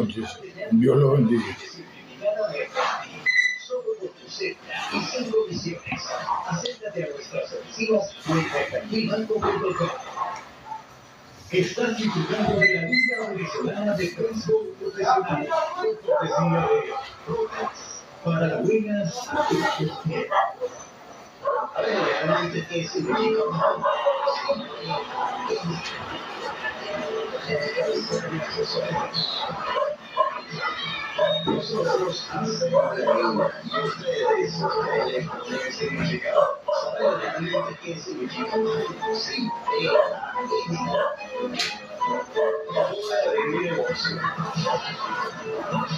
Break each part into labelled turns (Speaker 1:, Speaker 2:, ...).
Speaker 1: entonces. Dios los bendiga.
Speaker 2: Y sin comisiones. Acércate a nuestras oficinas o en contactibanco.com. Estás disfrutando de la Liga Venezolana de Béisbol Profesional. Cortesía de Rolex. Para las buenas y tus pies. A ver, realmente que se me llega nosotros hacemos la vida y ustedes con el significado. Saber realmente qué significa sí,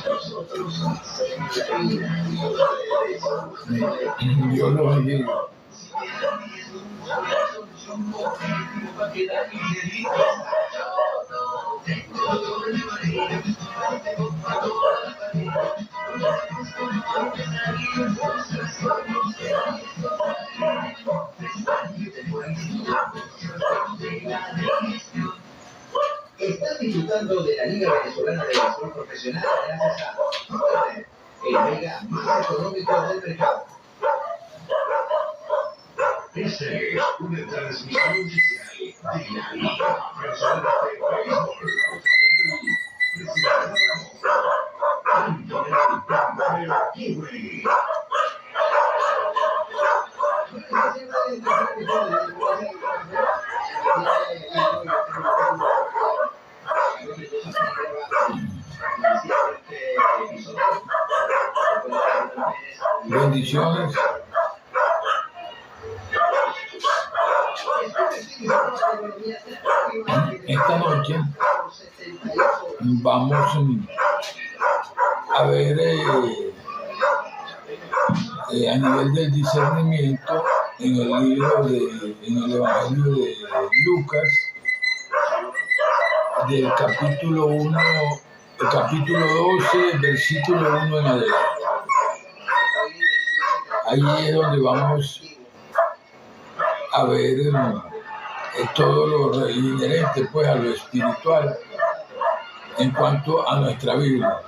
Speaker 2: nosotros hacemos la vida y ustedes
Speaker 1: Dios los bendiga.
Speaker 2: Estás disfrutando de la Liga Venezolana de Béisbol Profesional gracias a Rolex, el mega más económico del mercado. Esta es una transmisión oficial de la Liga Venezolana de Béisbol Profesional.
Speaker 1: Bendiciones. Esta noche vamos a ver a nivel del discernimiento en el Evangelio de Lucas, del capítulo 1, el capítulo 12, versículo 1 en adelante. Ahí es donde vamos a ver todo lo inherente pues a lo espiritual en cuanto a nuestra Biblia.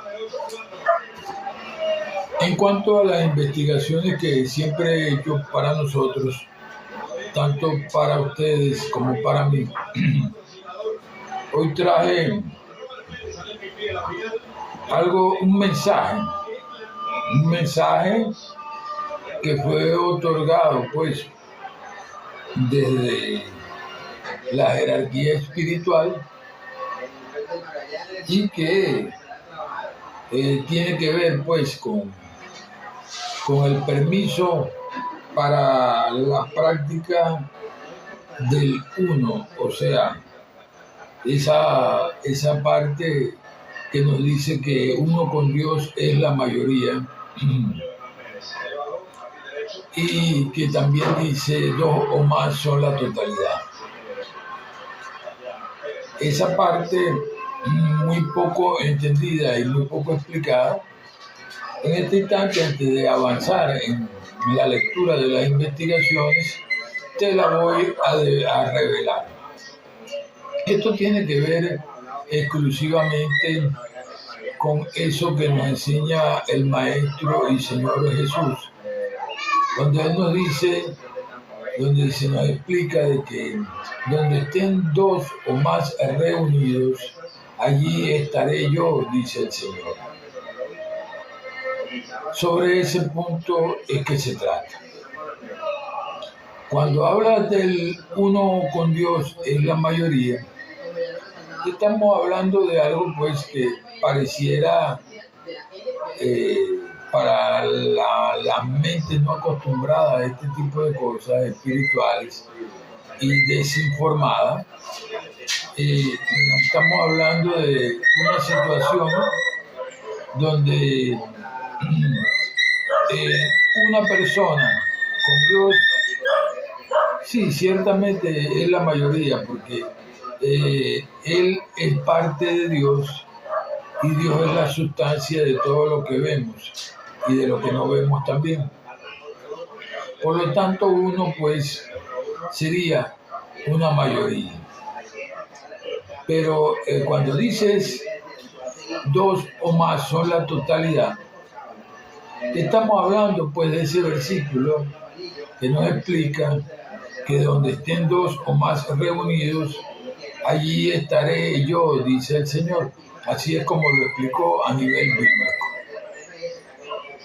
Speaker 1: En cuanto a las investigaciones que siempre he hecho para nosotros, tanto para ustedes como para mí, hoy traje un mensaje que fue otorgado pues desde la jerarquía espiritual y que tiene que ver pues con el permiso para la práctica del uno, o sea, esa parte que nos dice que uno con Dios es la mayoría y que también dice dos o más son la totalidad. Esa parte muy poco entendida y muy poco explicada, en este instante, antes de avanzar en la lectura de las investigaciones, te la voy a revelar. Esto tiene que ver exclusivamente con eso que nos enseña el Maestro y Señor Jesús, donde Él nos dice, donde se nos explica de que donde estén dos o más reunidos, allí estaré yo, dice el Señor. Sobre ese punto es que se trata. Cuando habla del uno con Dios es la mayoría, estamos hablando de algo pues que pareciera para la mente no acostumbrada a este tipo de cosas espirituales y desinformada. Estamos hablando de una situación donde una persona con Dios, sí, ciertamente es la mayoría, porque Él es parte de Dios y Dios es la sustancia de todo lo que vemos y de lo que no vemos también. Por lo tanto, uno pues sería una mayoría. Pero cuando dices dos o más son la totalidad. Estamos hablando pues de ese versículo que nos explica que donde estén dos o más reunidos, allí estaré yo, dice el Señor. Así es como lo explicó a nivel bíblico,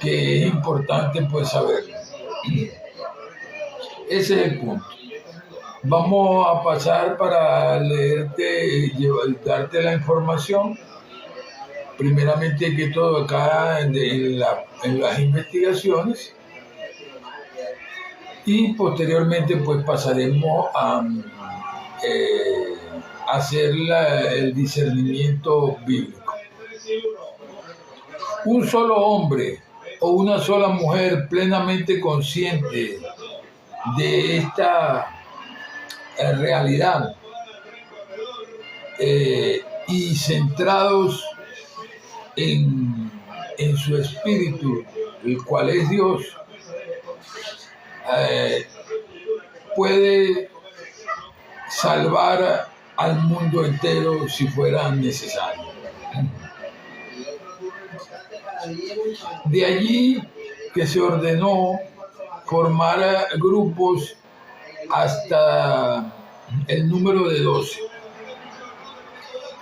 Speaker 1: que es importante pues saberlo. Ese es el punto. Vamos a pasar para leerte, darte la información. Primeramente que todo acá en las investigaciones, y posteriormente pues pasaremos a hacer el discernimiento bíblico. Un solo hombre o una sola mujer plenamente consciente de esta realidad y centrados en su espíritu, el cual es Dios, puede salvar al mundo entero si fuera necesario. De allí que se ordenó formar grupos hasta el número de 12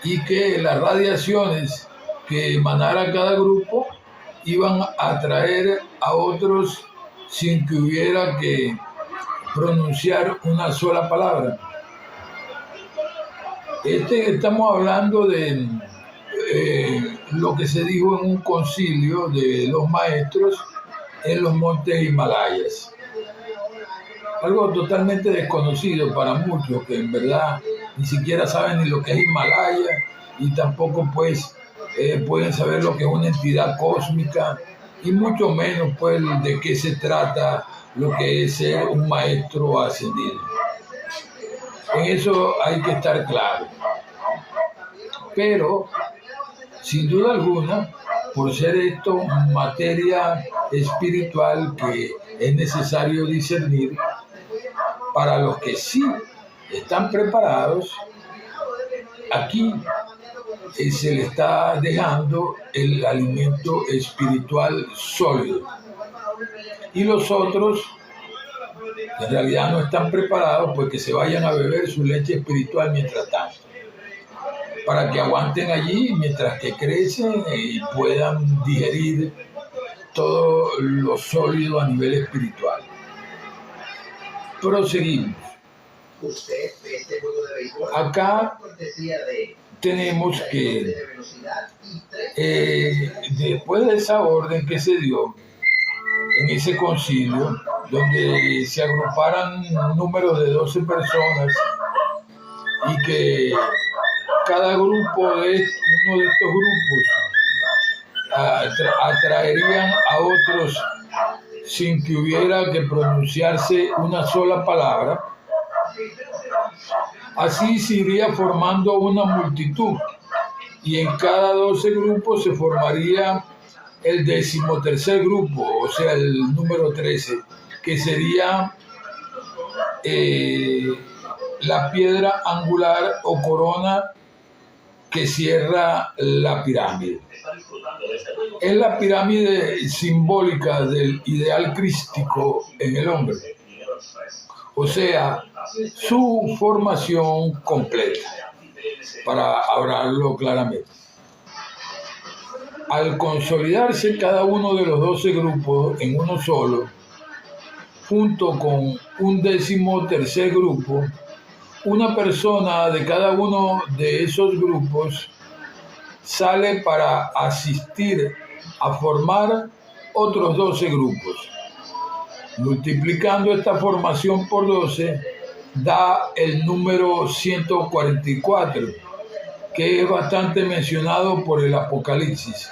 Speaker 1: y que las radiaciones que emanara cada grupo iban a atraer a otros sin que hubiera que pronunciar una sola palabra. Estamos hablando de lo que se dijo en un concilio de los maestros en los montes Himalayas. Algo totalmente desconocido para muchos, que en verdad ni siquiera saben ni lo que es Himalaya y tampoco pues pueden saber lo que es una entidad cósmica y mucho menos pues de qué se trata lo que es ser un maestro ascendido. En eso hay que estar claro. Pero, sin duda alguna, por ser esto materia espiritual que es necesario discernir, para los que sí están preparados, aquí se le está dejando el alimento espiritual sólido. Y los otros, que en realidad no están preparados, pues que se vayan a beber su leche espiritual mientras tanto, para que aguanten allí mientras que crecen y puedan digerir todo lo sólido a nivel espiritual. Proseguimos. Acá tenemos que después de esa orden que se dio en ese concilio, donde se agruparan números de 12 personas y que cada grupo uno de estos grupos atraerían a otros sin que hubiera que pronunciarse una sola palabra, así se iría formando una multitud y en cada 12 grupos se formaría el 13º grupo, o sea, el número 13, que sería la piedra angular o corona que cierra la pirámide. Es la pirámide simbólica del ideal crístico en el hombre, o sea, su formación completa, para hablarlo claramente. Al consolidarse cada uno de los 12 grupos en uno solo, junto con un 13º grupo, una persona de cada uno de esos grupos sale para asistir a formar otros 12 grupos. Multiplicando esta formación por 12, da el número 144, que es bastante mencionado por el Apocalipsis.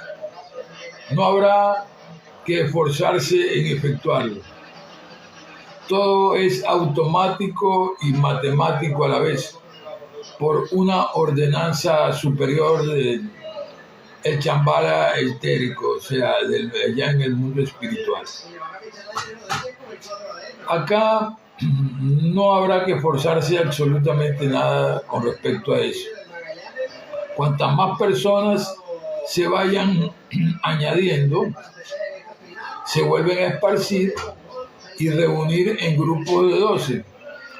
Speaker 1: No habrá que esforzarse en efectuarlo. Todo es automático y matemático a la vez, por una ordenanza superior del Chambala etérico, o sea, allá en el mundo espiritual. Acá no habrá que esforzarse absolutamente nada con respecto a eso. Cuantas más personas se vayan añadiendo, se vuelven a esparcir y reunir en grupos de 12.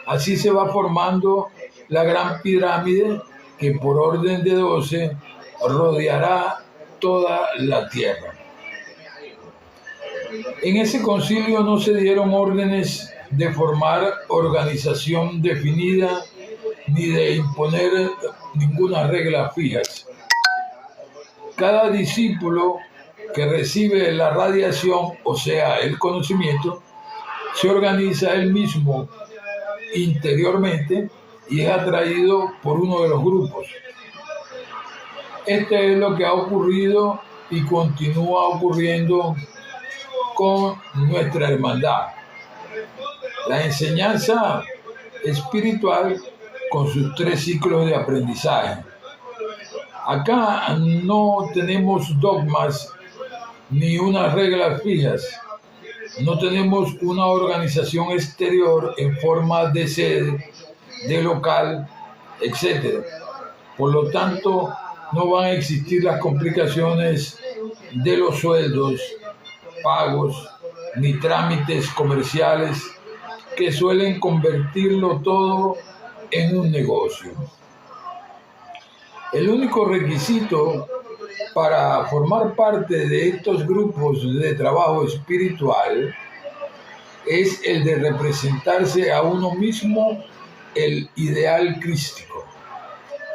Speaker 1: Así se va formando la gran pirámide que por orden de 12 rodeará toda la tierra. En ese concilio no se dieron órdenes de formar organización definida ni de imponer ninguna regla fija. Cada discípulo que recibe la radiación, o sea, el conocimiento, se organiza él mismo interiormente y es atraído por uno de los grupos. Este es lo que ha ocurrido y continúa ocurriendo con nuestra hermandad. La enseñanza espiritual con sus 3 ciclos de aprendizaje. Acá no tenemos dogmas ni unas reglas fijas. No tenemos una organización exterior en forma de sede, de local, etc. Por lo tanto, no van a existir las complicaciones de los sueldos, pagos, ni trámites comerciales que suelen convertirlo todo en un negocio. El único requisito para formar parte de estos grupos de trabajo espiritual es el de representarse a uno mismo el ideal crístico.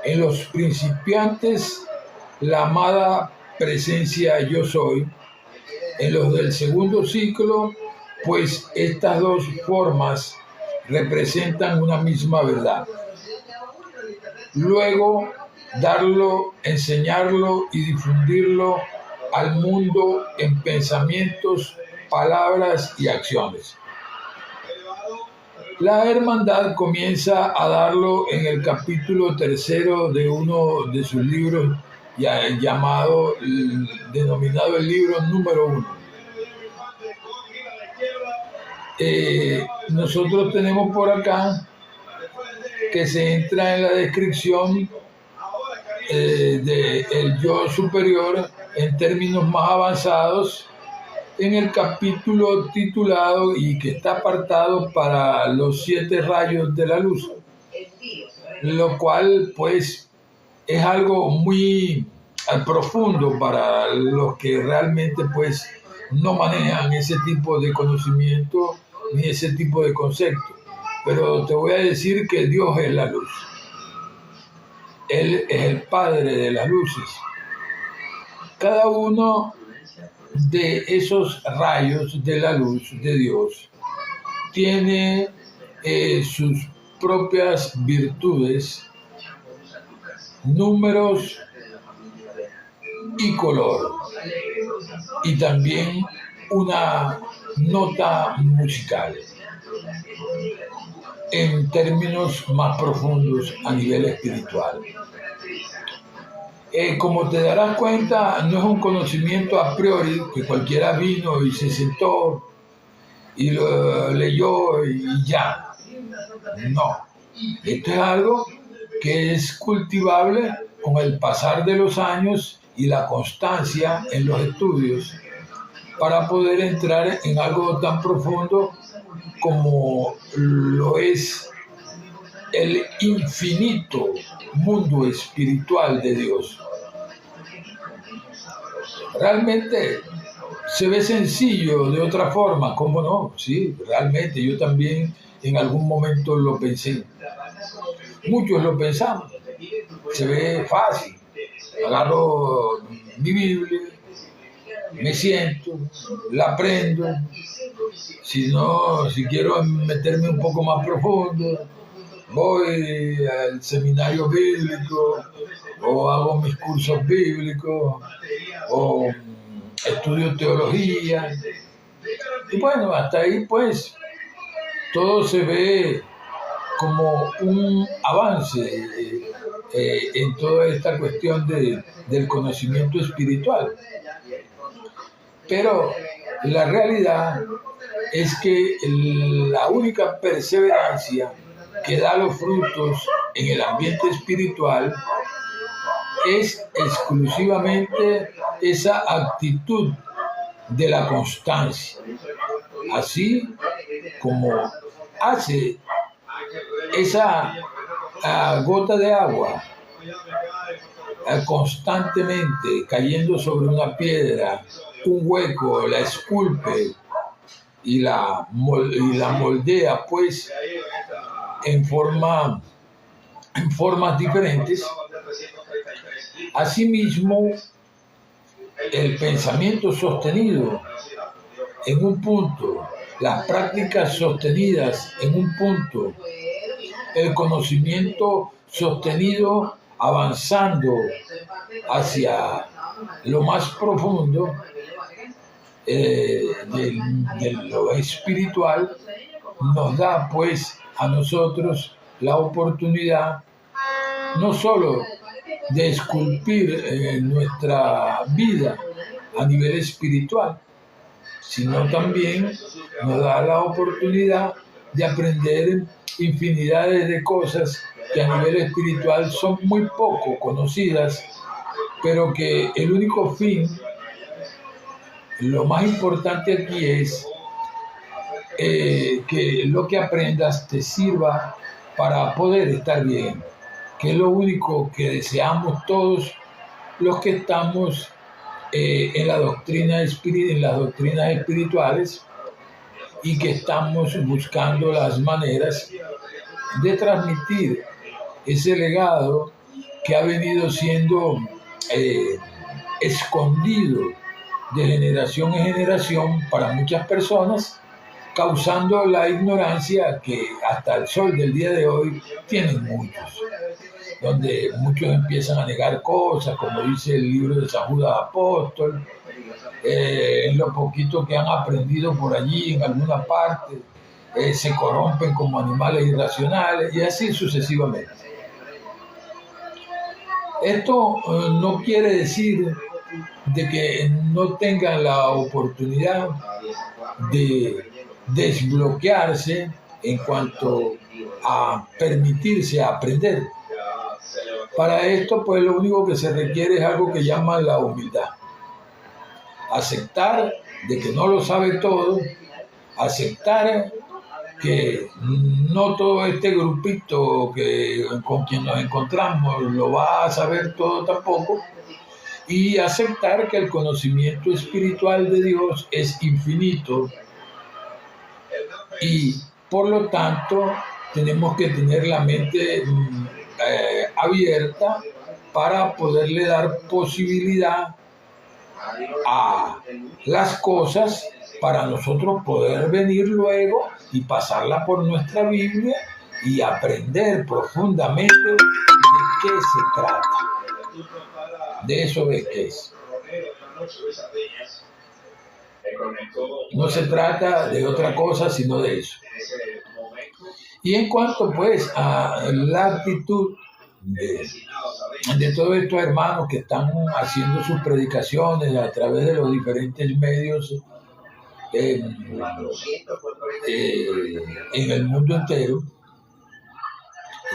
Speaker 1: En los principiantes, la amada presencia yo soy. En los del segundo ciclo, pues estas 2 formas representan una misma verdad. Luego, darlo, enseñarlo y difundirlo al mundo en pensamientos, palabras y acciones. La hermandad comienza a darlo en el capítulo 3 de uno de sus libros denominado el libro número 1. Nosotros tenemos por acá que se entra en la descripción del yo superior en términos más avanzados en el capítulo titulado y que está apartado para los 7 rayos de la luz, lo cual pues es algo muy profundo para los que realmente pues no manejan ese tipo de conocimiento ni ese tipo de concepto. Pero te voy a decir que Dios es la luz. Él es el Padre de las luces. Cada uno de esos rayos de la luz de Dios tiene sus propias virtudes, números y color, y también una nota musical en términos más profundos a nivel espiritual. Como te darás cuenta, no es un conocimiento a priori que cualquiera vino y se sentó y lo leyó y ya. No, esto es algo que es cultivable con el pasar de los años y la constancia en los estudios para poder entrar en algo tan profundo como lo es el infinito mundo espiritual de Dios. Realmente se ve sencillo de otra forma, ¿cómo no? Sí, realmente yo también en algún momento lo pensé. Muchos lo pensamos. Se ve fácil. Agarro mi Biblia, me siento, la aprendo. Si quiero meterme un poco más profundo, voy al seminario bíblico o hago mis cursos bíblicos o estudio teología. Y bueno, hasta ahí pues todo se ve como un avance en toda esta cuestión del conocimiento espiritual. Pero la realidad es que la única perseverancia que da los frutos en el ambiente espiritual es exclusivamente esa actitud de la constancia, así como hace esa gota de agua constantemente cayendo sobre una piedra, un hueco, la esculpe y la moldea pues en formas diferentes. Asimismo, el pensamiento sostenido en un punto, las prácticas sostenidas en un punto, el conocimiento sostenido avanzando hacia lo más profundo de lo espiritual, nos da pues a nosotros la oportunidad no solo de esculpir nuestra vida a nivel espiritual, sino también nos da la oportunidad de aprender infinidades de cosas que a nivel espiritual son muy poco conocidas, pero que el único fin, lo más importante aquí es que lo que aprendas te sirva para poder estar bien, que es lo único que deseamos todos los que estamos en las doctrinas espirituales y que estamos buscando las maneras de transmitir ese legado que ha venido siendo escondido de generación en generación para muchas personas, causando la ignorancia que hasta el sol del día de hoy tienen muchos, donde muchos empiezan a negar cosas, como dice el libro de San Judas Apóstol, en lo poquito que han aprendido por allí en alguna parte, se corrompen como animales irracionales y así sucesivamente. Esto no quiere decir de que no tengan la oportunidad de desbloquearse en cuanto a permitirse aprender. Para esto, pues lo único que se requiere es algo que llaman la humildad. Aceptar de que no lo sabe todo, aceptar que no todo este grupito con quien nos encontramos lo va a saber todo tampoco, y aceptar que el conocimiento espiritual de Dios es infinito y por lo tanto tenemos que tener la mente abierta para poderle dar posibilidad a las cosas para nosotros poder venir luego y pasarla por nuestra Biblia y aprender profundamente de qué se trata. De eso es que es. No se trata de otra cosa sino de eso. Y en cuanto pues a la actitud de todos estos hermanos que están haciendo sus predicaciones a través de los diferentes medios en el mundo entero,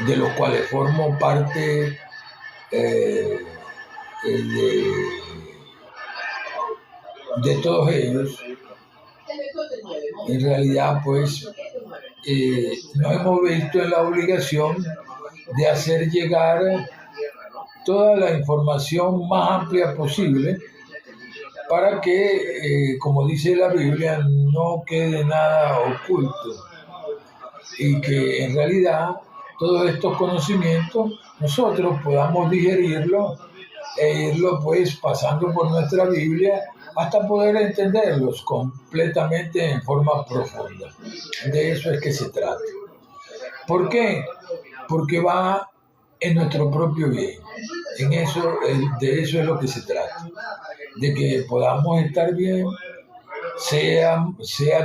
Speaker 1: de los cuales formo parte de todos ellos, en realidad pues nos hemos visto en la obligación de hacer llegar toda la información más amplia posible para que, como dice la Biblia, no quede nada oculto y que en realidad todos estos conocimientos nosotros podamos digerirlos e irlo pues pasando por nuestra Biblia hasta poder entenderlos completamente en forma profunda. De eso es que se trata. ¿Por qué? Porque va en nuestro propio bien. De eso es lo que se trata. De que podamos estar bien, sea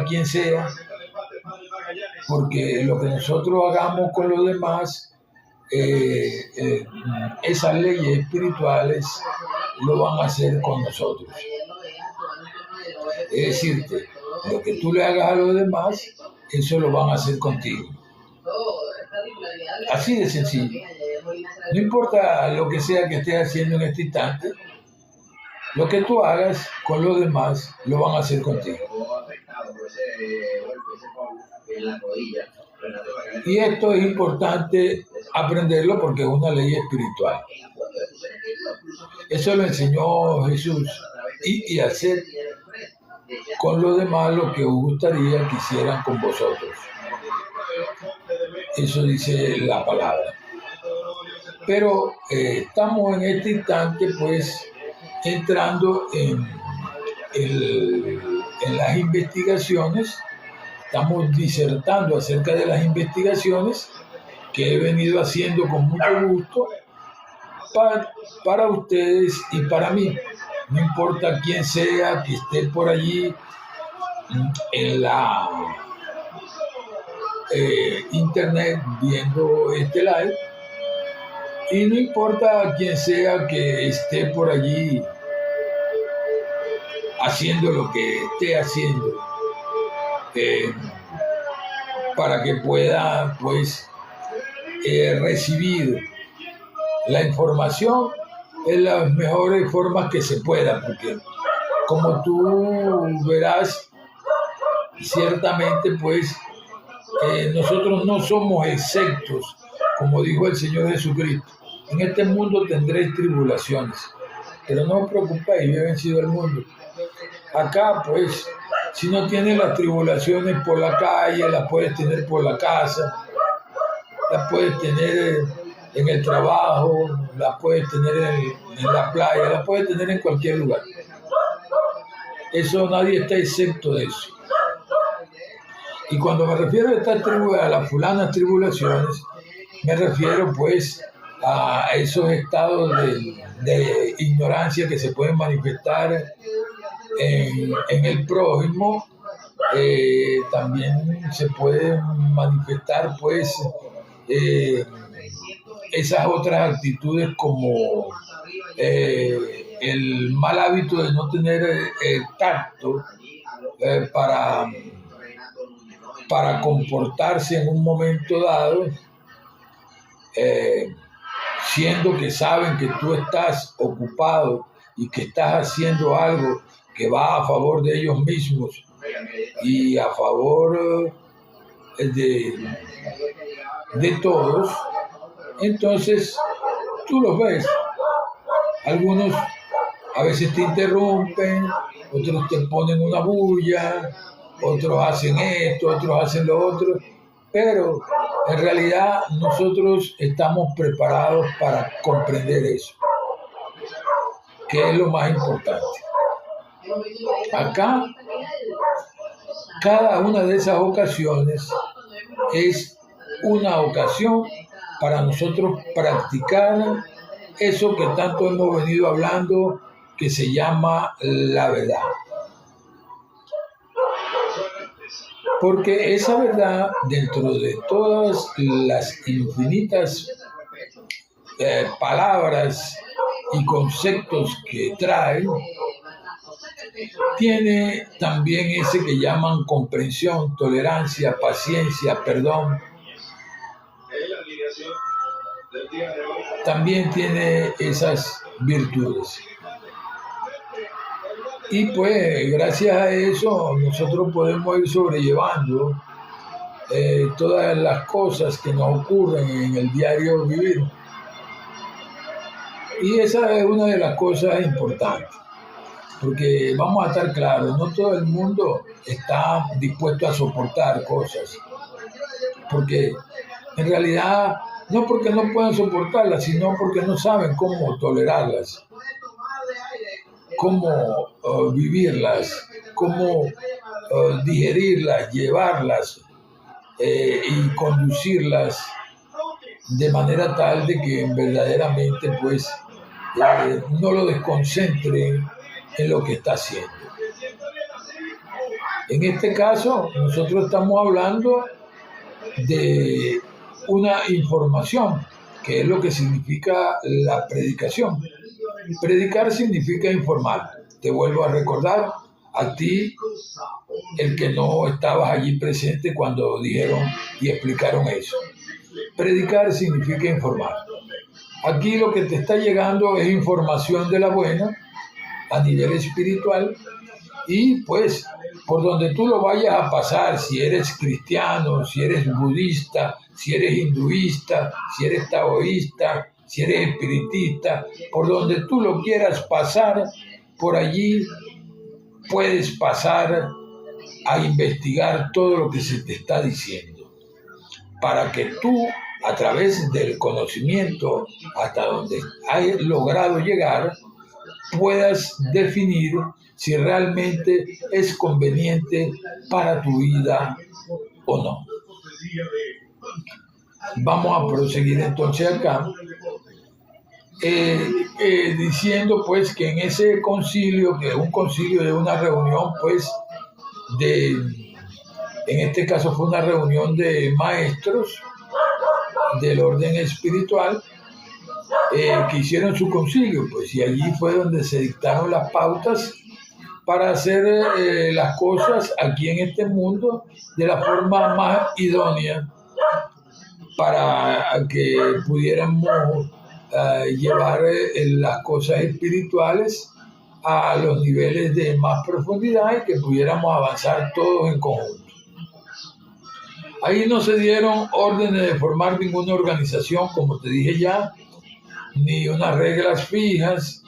Speaker 1: quien sea, porque lo que nosotros hagamos con los demás, esas leyes espirituales lo van a hacer con nosotros. Es decirte, lo que tú le hagas a los demás, eso lo van a hacer contigo. Así de sencillo. No importa lo que sea que estés haciendo en este instante, lo que tú hagas con los demás lo van a hacer contigo. Y esto es importante aprenderlo porque es una ley espiritual. Eso lo enseñó Jesús. Y hacer con los demás lo que os gustaría que hicieran con vosotros. Eso dice la palabra. Pero estamos en este instante pues entrando en las investigaciones. Estamos disertando acerca de las investigaciones que he venido haciendo con mucho gusto para ustedes y para mí. No importa quién sea que esté por allí en la internet viendo este live, y no importa quién sea que esté por allí haciendo lo que esté haciendo, para que pueda pues recibir la información en las mejores formas que se pueda, porque como tú verás, ciertamente pues nosotros no somos exceptos, como dijo el Señor Jesucristo. En este mundo tendréis tribulaciones, pero no os preocupéis, yo he vencido el mundo. Acá pues, si no tienes las tribulaciones por la calle, las puedes tener por la casa, las puedes tener en el trabajo, las puedes tener en la playa, las puedes tener en cualquier lugar. Eso, nadie está excepto de eso. Y cuando me refiero a las fulanas tribulaciones, me refiero pues a esos estados de ignorancia que se pueden manifestar en el prójimo. También se pueden manifestar pues esas otras actitudes como el mal hábito de no tener tacto para comportarse en un momento dado, siendo que saben que tú estás ocupado y que estás haciendo algo que va a favor de ellos mismos y a favor de todos. Entonces tú los ves. Algunos a veces te interrumpen, otros te ponen una bulla, otros hacen esto, otros hacen lo otro, pero en realidad nosotros estamos preparados para comprender eso, que es lo más importante. Acá, cada una de esas ocasiones es una ocasión para nosotros practicar eso que tanto hemos venido hablando, que se llama la verdad. Porque esa verdad, dentro de todas las infinitas palabras y conceptos que trae, tiene también ese que llaman comprensión, tolerancia, paciencia, perdón. También tiene esas virtudes. Y pues gracias a eso nosotros podemos ir sobrellevando todas las cosas que nos ocurren en el diario vivir. Y esa es una de las cosas importantes, porque vamos a estar claros, no todo el mundo está dispuesto a soportar cosas, porque en realidad no porque no puedan soportarlas, sino porque no saben cómo tolerarlas, cómo vivirlas, cómo digerirlas, llevarlas y conducirlas de manera tal de que verdaderamente pues no lo desconcentren en lo que está haciendo. En este caso, nosotros estamos hablando de una información, que es lo que significa la predicación. Predicar significa informar. Te vuelvo a recordar a ti, el que no estabas allí presente cuando dijeron y explicaron eso. Predicar significa informar. Aquí lo que te está llegando es información de la buena a nivel espiritual, y pues por donde tú lo vayas a pasar, si eres cristiano, si eres budista, si eres hinduista, si eres taoísta, si eres espiritista, por donde tú lo quieras pasar, por allí puedes pasar a investigar todo lo que se te está diciendo, para que tú, a través del conocimiento hasta donde has logrado llegar, puedas definir si realmente es conveniente para tu vida o no. Vamos a proseguir entonces acá, diciendo pues que en ese concilio, que es un concilio de una reunión pues en este caso fue una reunión de maestros del orden espiritual, que hicieron su concilio, pues, y allí fue donde se dictaron las pautas para hacer las cosas aquí en este mundo de la forma más idónea para que pudiéramos llevar las cosas espirituales a los niveles de más profundidad y que pudiéramos avanzar todos en conjunto. Ahí no se dieron órdenes de formar ninguna organización, como te dije ya, ni unas reglas fijas.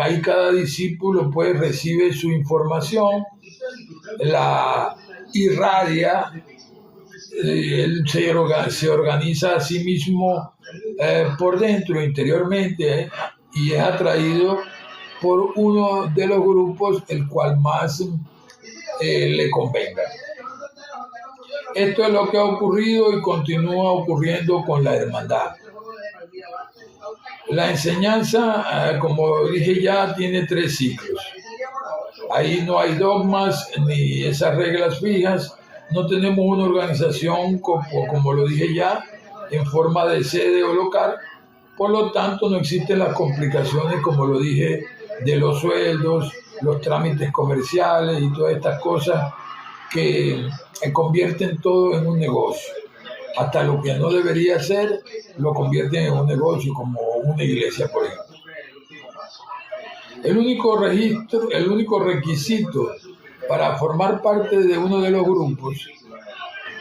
Speaker 1: Ahí cada discípulo pues recibe su información, la irradia, él se organiza a sí mismo por dentro, interiormente, y es atraído por uno de los grupos el cual más le convenga. Esto es lo que ha ocurrido y continúa ocurriendo con la hermandad. La enseñanza, como dije ya, tiene 3 ciclos. Ahí no hay dogmas ni esas reglas fijas. No tenemos una organización, como lo dije ya, en forma de sede o local. Por lo tanto, no existen las complicaciones, como lo dije, de los sueldos, los trámites comerciales y todas estas cosas que convierten todo en un negocio. Hasta lo que no debería ser, lo convierten en un negocio, como una iglesia, por ejemplo. El único requisito para formar parte de uno de los grupos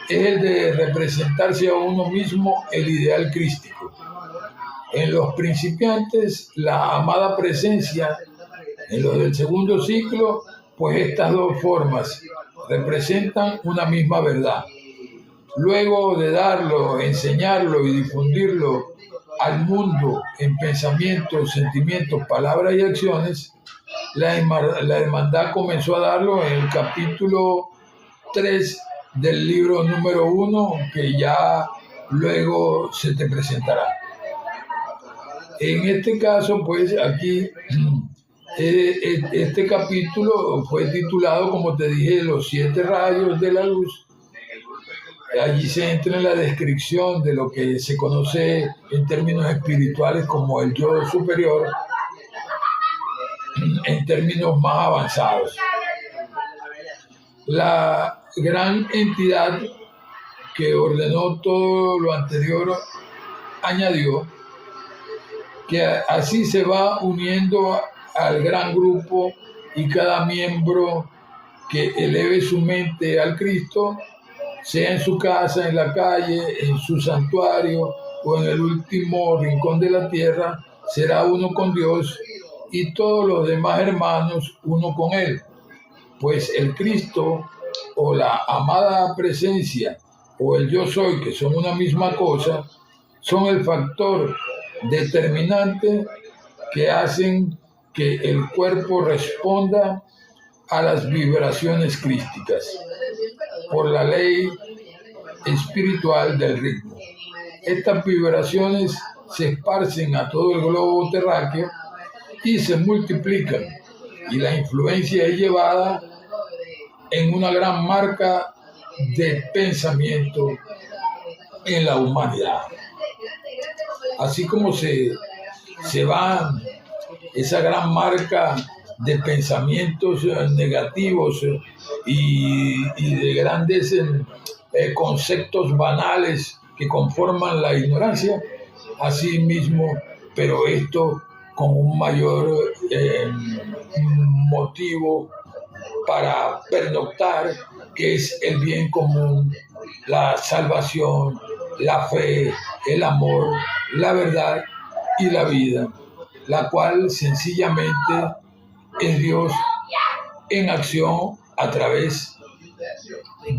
Speaker 1: es el de representarse a uno mismo el ideal crístico. En los principiantes, la amada presencia. En los del segundo ciclo, pues estas 2 formas representan una misma verdad. Luego de darlo, enseñarlo y difundirlo al mundo en pensamientos, sentimientos, palabras y acciones, la hermandad comenzó a darlo en el capítulo 3 del libro número 1, que ya luego se te presentará. En este caso, pues aquí, este capítulo fue titulado, como te dije, Los 7 rayos de la luz. Allí se entra en la descripción de lo que se conoce en términos espirituales como el yo superior, en términos más avanzados. La gran entidad que ordenó todo lo anterior añadió que así se va uniendo al gran grupo, y cada miembro que eleve su mente al Cristo, sea en su casa, en la calle, en su santuario o en el último rincón de la tierra, será uno con Dios y todos los demás hermanos uno con Él. Pues el Cristo o la amada presencia o el yo soy, que son una misma cosa, son el factor determinante que hacen que el cuerpo responda a las vibraciones crísticas por la ley espiritual del ritmo. Estas vibraciones se esparcen a todo el globo terráqueo y se multiplican, y la influencia es llevada en una gran marca de pensamiento en la humanidad. Así como se va esa gran marca de pensamientos negativos y de grandes conceptos banales que conforman la ignorancia, a sí mismo, pero esto con un mayor motivo para pernoctar, que es el bien común, la salvación, la fe, el amor, la verdad y la vida, la cual sencillamente es Dios en acción a través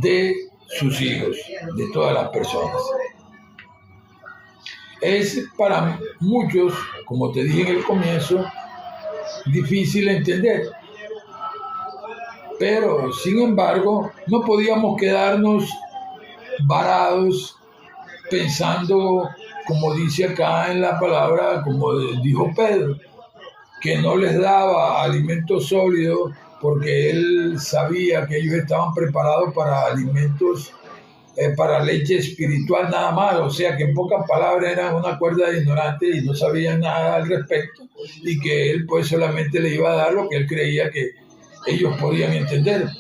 Speaker 1: de sus hijos, de todas las personas. Es para muchos, como te dije en el comienzo, difícil entender. Pero, sin embargo, no podíamos quedarnos varados pensando, como dice acá en la palabra, como dijo Pedro, que no les daba alimento sólido porque él sabía que ellos estaban preparados para alimentos, para leche espiritual nada más, o sea que en pocas palabras eran una cuerda de ignorantes y no sabían nada al respecto, y que él pues solamente le iba a dar lo que él creía que ellos podían entender.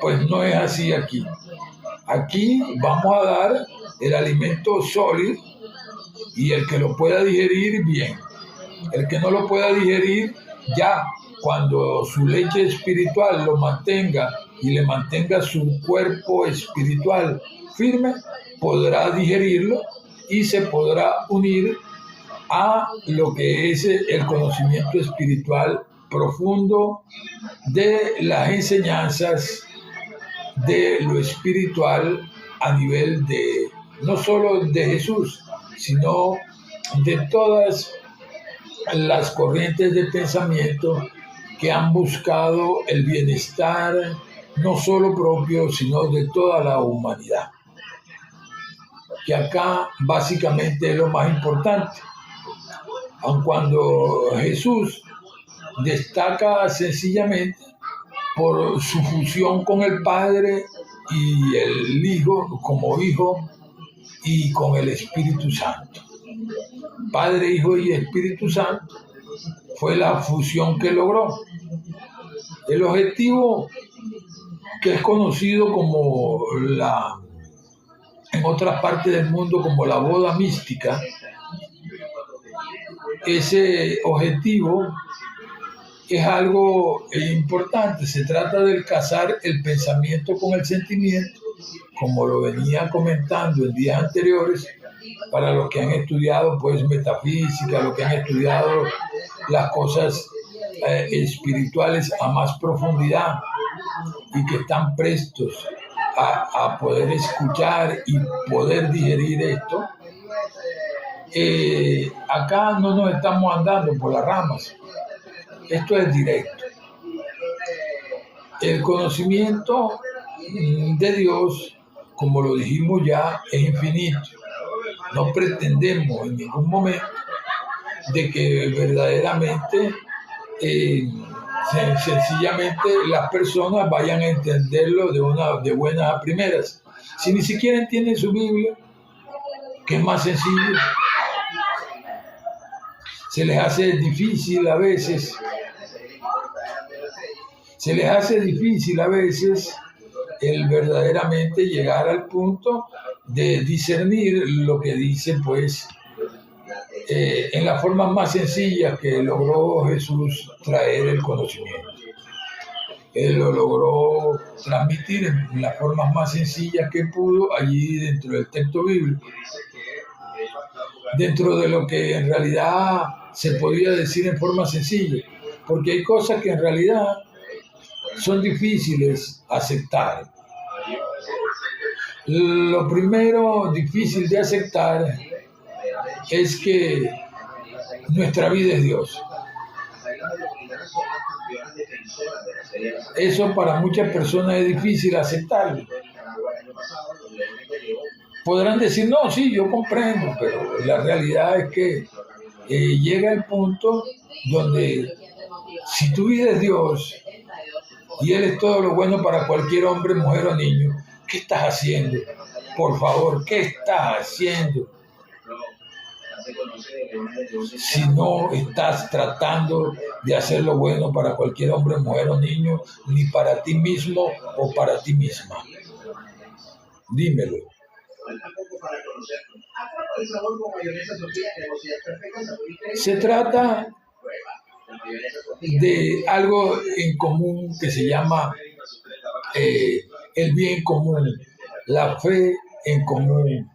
Speaker 1: Pues no es así aquí. Aquí vamos a dar el alimento sólido y el que lo pueda digerir, bien. El que no lo pueda digerir, ya cuando su leche espiritual lo mantenga y le mantenga su cuerpo espiritual firme, podrá digerirlo y se podrá unir a lo que es el conocimiento espiritual profundo de las enseñanzas de lo espiritual a nivel de no solo de Jesús, sino de todas las corrientes de pensamiento que han buscado el bienestar no solo propio, sino de toda la humanidad. Que acá básicamente es lo más importante. Aun cuando Jesús destaca sencillamente por su fusión con el Padre y el Hijo como Hijo y con el Espíritu Santo. Padre, Hijo y Espíritu Santo fue la fusión que logró. El objetivo que es conocido como en otras partes del mundo como la boda mística, ese objetivo es algo importante. Se trata de casar el pensamiento con el sentimiento, como lo venía comentando en días anteriores, para los que han estudiado pues metafísica, los que han estudiado las cosas espirituales a más profundidad y que están prestos a poder escuchar y poder digerir esto. Acá no nos estamos andando por las ramas. Esto es directo. El conocimiento de Dios, como lo dijimos ya, es infinito. No pretendemos en ningún momento de que verdaderamente, sencillamente las personas vayan a entenderlo de buenas a primeras. Si ni siquiera entienden su Biblia, que es más sencillo, se les hace difícil a veces. Se les hace difícil a veces el verdaderamente llegar al punto de discernir lo que dice, pues, en la forma más sencilla que logró Jesús traer el conocimiento. Él lo logró transmitir en las formas más sencillas que pudo allí dentro del texto bíblico. Dentro de lo que en realidad se podía decir en forma sencilla, porque hay cosas que en realidad son difíciles aceptar. Lo primero difícil de aceptar es que nuestra vida es Dios. Eso para muchas personas es difícil aceptarlo. Podrán decir, no, sí, yo comprendo, pero la realidad es que llega el punto donde si tu vida es Dios y Él es todo lo bueno para cualquier hombre, mujer o niño, ¿qué estás haciendo? Por favor, ¿qué estás haciendo? Si no estás tratando de hacer lo bueno para cualquier hombre, mujer o niño, ni para ti mismo o para ti misma. Dímelo. Se trata de algo en común que se llama el bien común, la fe en común,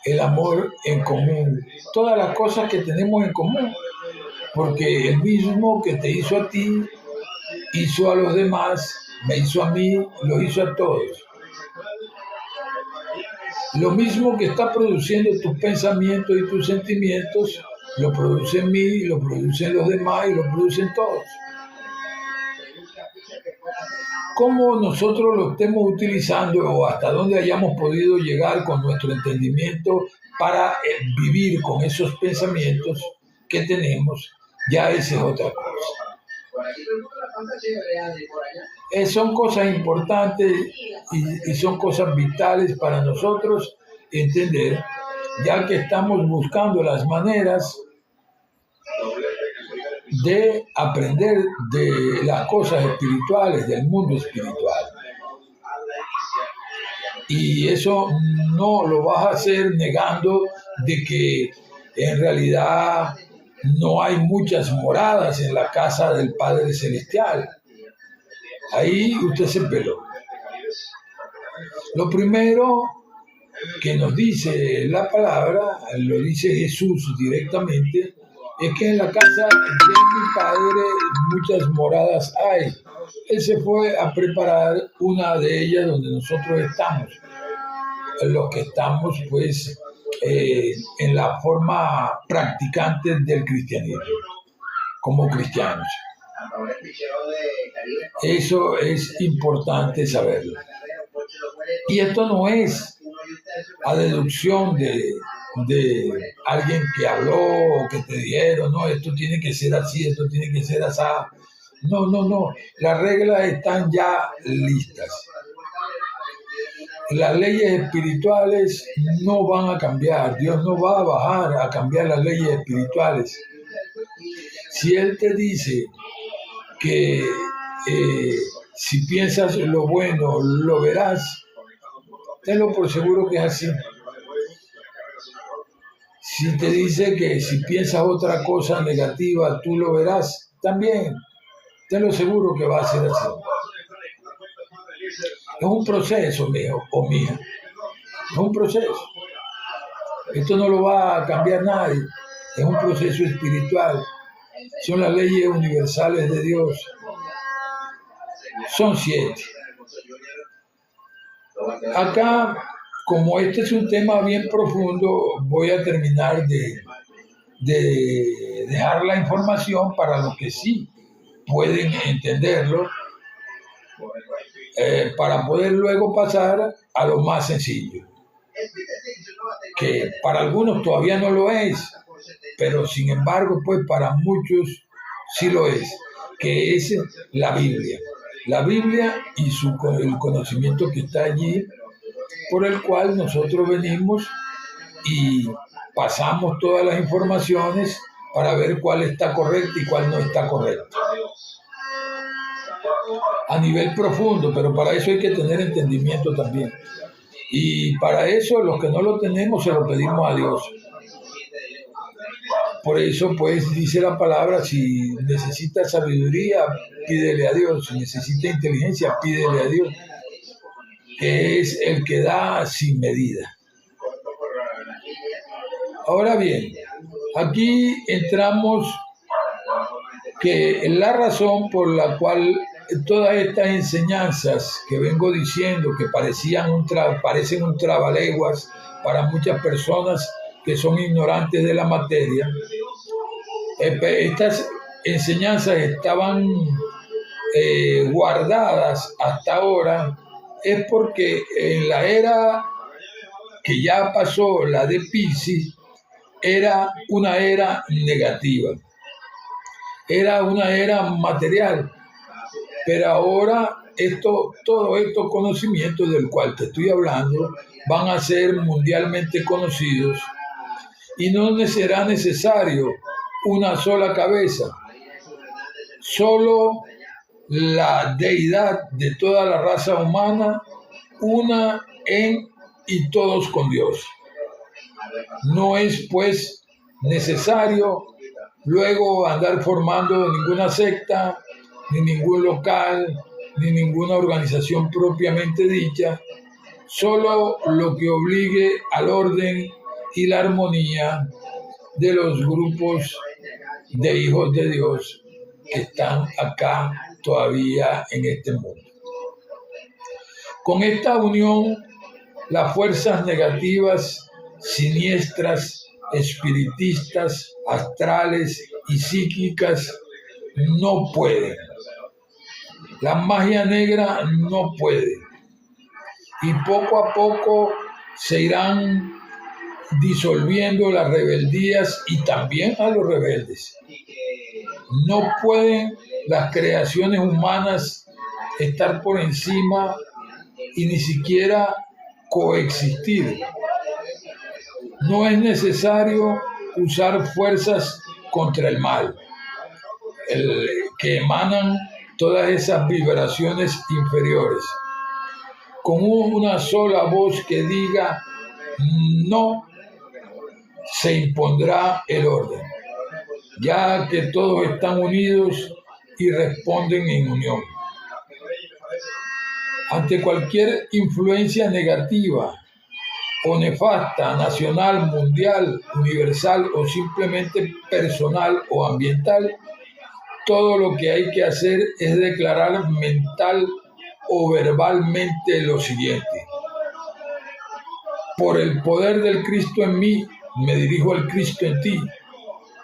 Speaker 1: el amor en común, todas las cosas que tenemos en común, porque el mismo que te hizo a ti, hizo a los demás, me hizo a mí, lo hizo a todos. Lo mismo que está produciendo tus pensamientos y tus sentimientos, lo produce en mí, lo producen los demás y lo producen todos. Cómo nosotros lo estemos utilizando o hasta dónde hayamos podido llegar con nuestro entendimiento para vivir con esos pensamientos que tenemos, ya esa es otra cosa. Son cosas importantes y son cosas vitales para nosotros entender, ya que estamos buscando las maneras de aprender de las cosas espirituales, del mundo espiritual. Y eso no lo vas a hacer negando de que en realidad no hay muchas moradas en la casa del Padre Celestial. Ahí usted se peló. Lo primero que nos dice la palabra, lo dice Jesús directamente, es que en la casa de mi Padre muchas moradas hay. Él se fue a preparar una de ellas donde nosotros estamos. Los que estamos, pues, en la forma practicante del cristianismo, como cristianos. Eso es importante saberlo. Y esto no es a deducción de alguien que habló o que te dijeron, no, esto tiene que ser así, esto tiene que ser así. No. Las reglas están ya listas. Las leyes espirituales no van a cambiar. Dios no va a bajar a cambiar las leyes espirituales. Si Él te dice que si piensas lo bueno, lo verás, tenlo por seguro que es así. Si te dice que si piensas otra cosa negativa, tú lo verás, también, tenlo seguro que va a ser así. Es un proceso, mío o mía. Es un proceso. Esto no lo va a cambiar nadie. Es un proceso espiritual. Son las leyes universales de Dios. Son 7. Acá, como este es un tema bien profundo, voy a terminar de dejar la información para los que sí pueden entenderlo, para poder luego pasar a lo más sencillo, que para algunos todavía no lo es, pero sin embargo, pues para muchos sí lo es, que es la Biblia. La Biblia y el conocimiento que está allí, por el cual nosotros venimos y pasamos todas las informaciones para ver cuál está correcta y cuál no está correcta. A nivel profundo, pero para eso hay que tener entendimiento también. Y para eso, los que no lo tenemos, se lo pedimos a Dios. Por eso, pues, dice la palabra, si necesita sabiduría, pídele a Dios. Si necesita inteligencia, pídele a Dios, que es el que da sin medida. Ahora bien, aquí entramos que la razón por la cual todas estas enseñanzas que vengo diciendo, que parecen un trabaleguas para muchas personas que son ignorantes de la materia, estas enseñanzas estaban guardadas hasta ahora, es porque en la era que ya pasó, la de Piscis, era una era negativa, era una era material, pero ahora todos estos conocimientos del cual te estoy hablando van a ser mundialmente conocidos y no será necesario una sola cabeza, solo la deidad de toda la raza humana, una en y todos con Dios. No es, pues, necesario luego andar formando ninguna secta, ni ningún local, ni ninguna organización propiamente dicha, solo lo que obligue al orden y la armonía de los grupos de hijos de Dios que están acá todavía en este mundo. Con esta unión, las fuerzas negativas, siniestras, espiritistas, astrales y psíquicas no pueden. La magia negra no puede. Y poco a poco se irán disolviendo las rebeldías y también a los rebeldes. No pueden las creaciones humanas estar por encima y ni siquiera coexistir. No es necesario usar fuerzas contra el mal, que emanan todas esas vibraciones inferiores. Con una sola voz que diga no, se impondrá el orden, ya que todos están unidos y responden en unión. Ante cualquier influencia negativa o nefasta, nacional, mundial, universal o simplemente personal o ambiental, todo lo que hay que hacer es declarar mental o verbalmente lo siguiente: por el poder del Cristo en mí, me dirijo al Cristo en ti,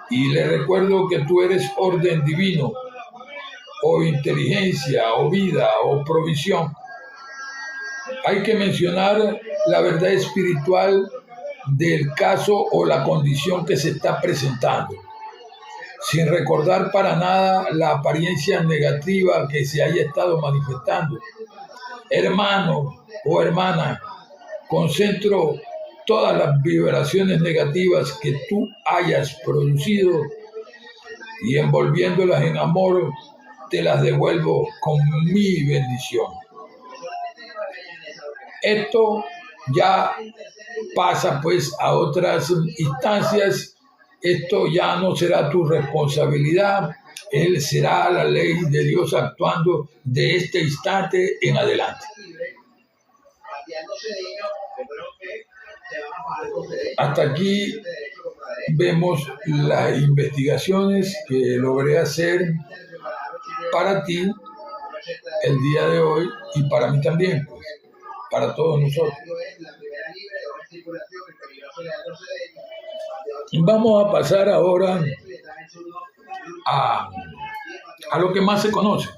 Speaker 1: y le recuerdo que tú eres orden divino, o inteligencia, o vida, o provisión. Hay que mencionar la verdad espiritual del caso o la condición que se está presentando, sin recordar para nada la apariencia negativa que se haya estado manifestando. Hermano o hermana, concentro todas las vibraciones negativas que tú hayas producido y envolviéndolas en amor, te las devuelvo con mi bendición. Esto ya pasa pues a otras instancias. Esto ya no será tu responsabilidad, él será la ley de Dios actuando de este instante en adelante. Hasta aquí vemos las investigaciones que logré hacer para ti el día de hoy y para mí también, pues, para todos nosotros. Vamos a pasar ahora a lo que más se conoce,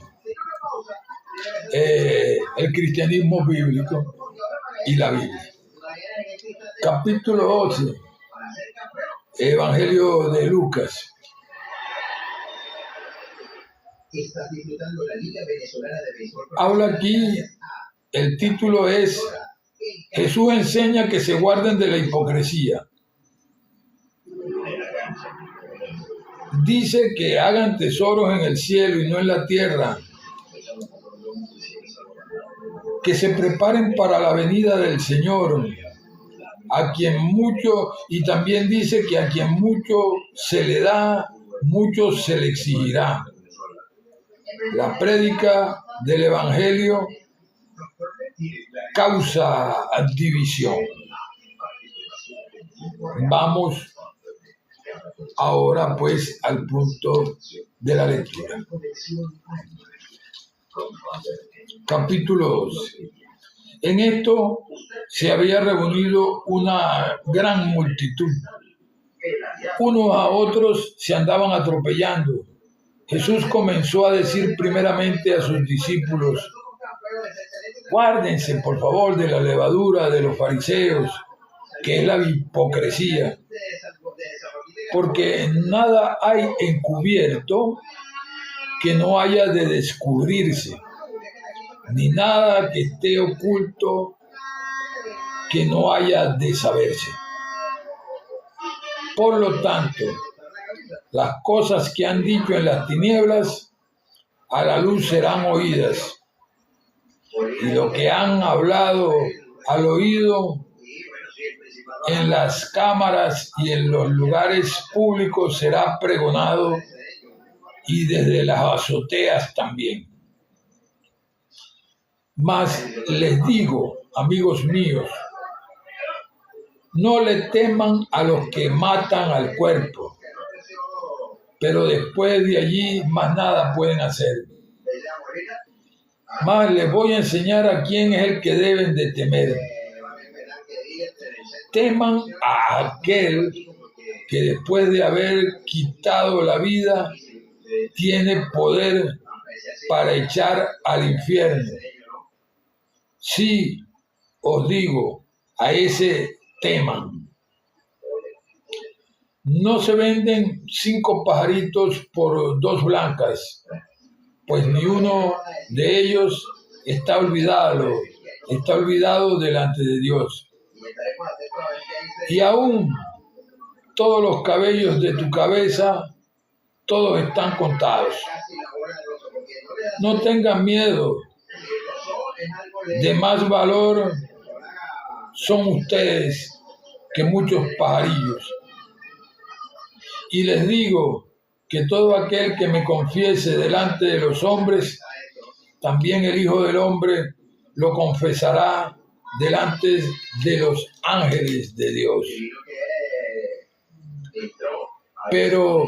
Speaker 1: el cristianismo bíblico y la Biblia. Capítulo 11, Evangelio de Lucas. Habla aquí, el título es: Jesús enseña que se guarden de la hipocresía. Dice que hagan tesoros en el cielo y no en la tierra, que se preparen para la venida del Señor, a quien mucho, y también dice que a quien mucho se le da, mucho se le exigirá. La prédica del Evangelio causa división. Vamos ahora pues al punto de la lectura. Capítulo 12. En esto se había reunido una gran multitud. Unos a otros se andaban atropellando. Jesús comenzó a decir primeramente a sus discípulos: guárdense, por favor, de la levadura de los fariseos, que es la hipocresía, porque nada hay encubierto que no haya de descubrirse, ni nada que esté oculto que no haya de saberse. Por lo tanto, las cosas que han dicho en las tinieblas, a la luz serán oídas, y lo que han hablado al oído, en las cámaras y en los lugares públicos será pregonado, y desde las azoteas también. Mas les digo, amigos míos, no le teman a los que matan al cuerpo, pero después de allí más nada pueden hacer. Mas les voy a enseñar a quién es el que deben de temer. Teman a aquel que después de haber quitado la vida tiene poder para echar al infierno. Sí, os digo, a ese teman. No se venden 5 pajaritos por 2 blancas, pues ni uno de ellos está olvidado delante de Dios. Y aún todos los cabellos de tu cabeza, todos están contados. No tengan miedo, de más valor son ustedes que muchos pajarillos. Y les digo que todo aquel que me confiese delante de los hombres, también el Hijo del Hombre lo confesará delante de los ángeles de Dios. Pero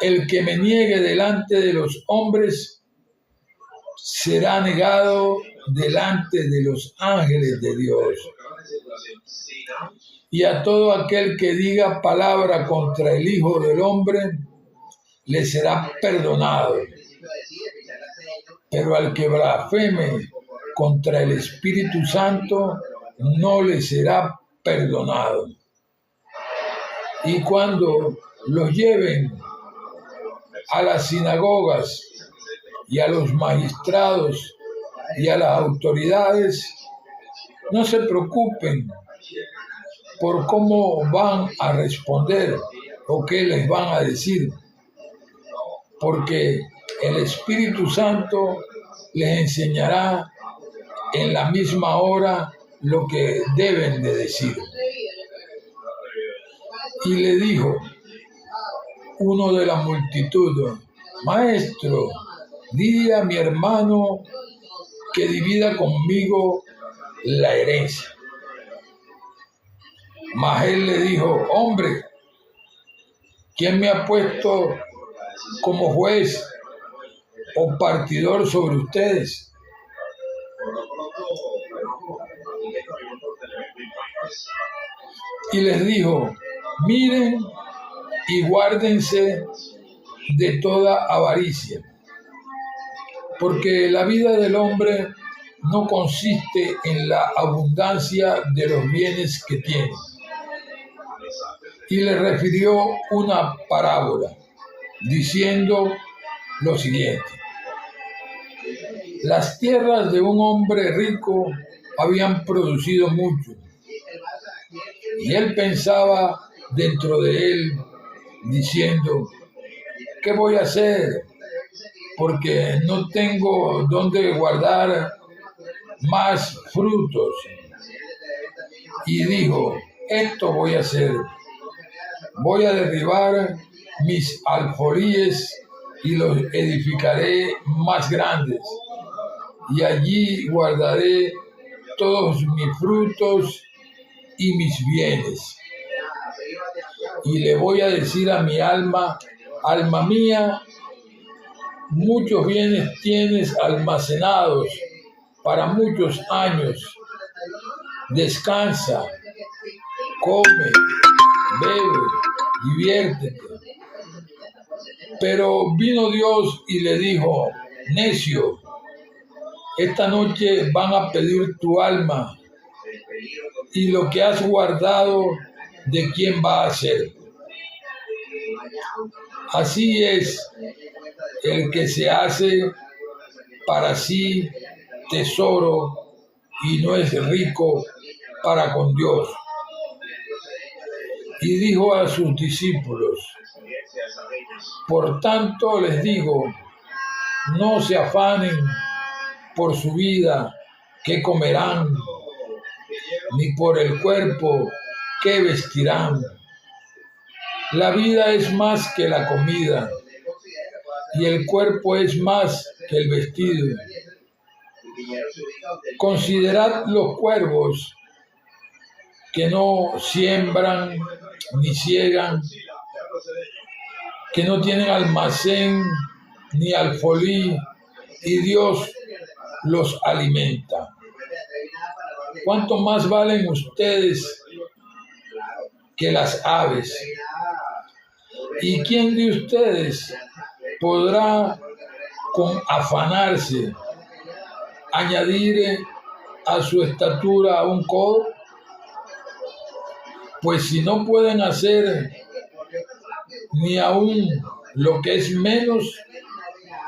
Speaker 1: el que me niegue delante de los hombres será negado delante de los ángeles de Dios. Y a todo aquel que diga palabra contra el Hijo del Hombre, le será perdonado. Pero al que blasfeme contra el Espíritu Santo, no le será perdonado. Y cuando los lleven a las sinagogas y a los magistrados y a las autoridades, no se preocupen por cómo van a responder o qué les van a decir, porque el Espíritu Santo les enseñará en la misma hora lo que deben de decir. Y le dijo uno de la multitud: Maestro, di a mi hermano que divida conmigo la herencia. Mas él le dijo: Hombre, ¿quién me ha puesto como juez o partidor sobre ustedes? Y les dijo: Miren y guárdense de toda avaricia, porque la vida del hombre no consiste en la abundancia de los bienes que tiene. Y le refirió una parábola, diciendo lo siguiente: las tierras de un hombre rico habían producido mucho, y él pensaba dentro de él, diciendo: ¿qué voy a hacer? Porque no tengo dónde guardar más frutos. Y dijo: esto voy a hacer. Voy a derribar mis alfolíes y los edificaré más grandes, y allí guardaré todos mis frutos y mis bienes. Y le voy a decir a mi alma: alma mía, muchos bienes tienes almacenados para muchos años. Descansa, come, bebe, diviértete. Pero vino Dios y le dijo: necio, esta noche van a pedir tu alma, y lo que has guardado, ¿de quién va a ser? Así es el que se hace para sí tesoro y no es rico para con Dios. Y dijo a sus discípulos: por tanto les digo, no se afanen por su vida, qué comerán, ni por el cuerpo, ¿qué vestirán? La vida es más que la comida, y el cuerpo es más que el vestido. Considerad los cuervos, que no siembran ni ciegan, que no tienen almacén ni alfolí, y Dios los alimenta. ¿Cuánto más valen ustedes que las aves? ¿Y quién de ustedes podrá, con afanarse, añadir a su estatura un codo? Pues si no pueden hacer ni aún lo que es menos,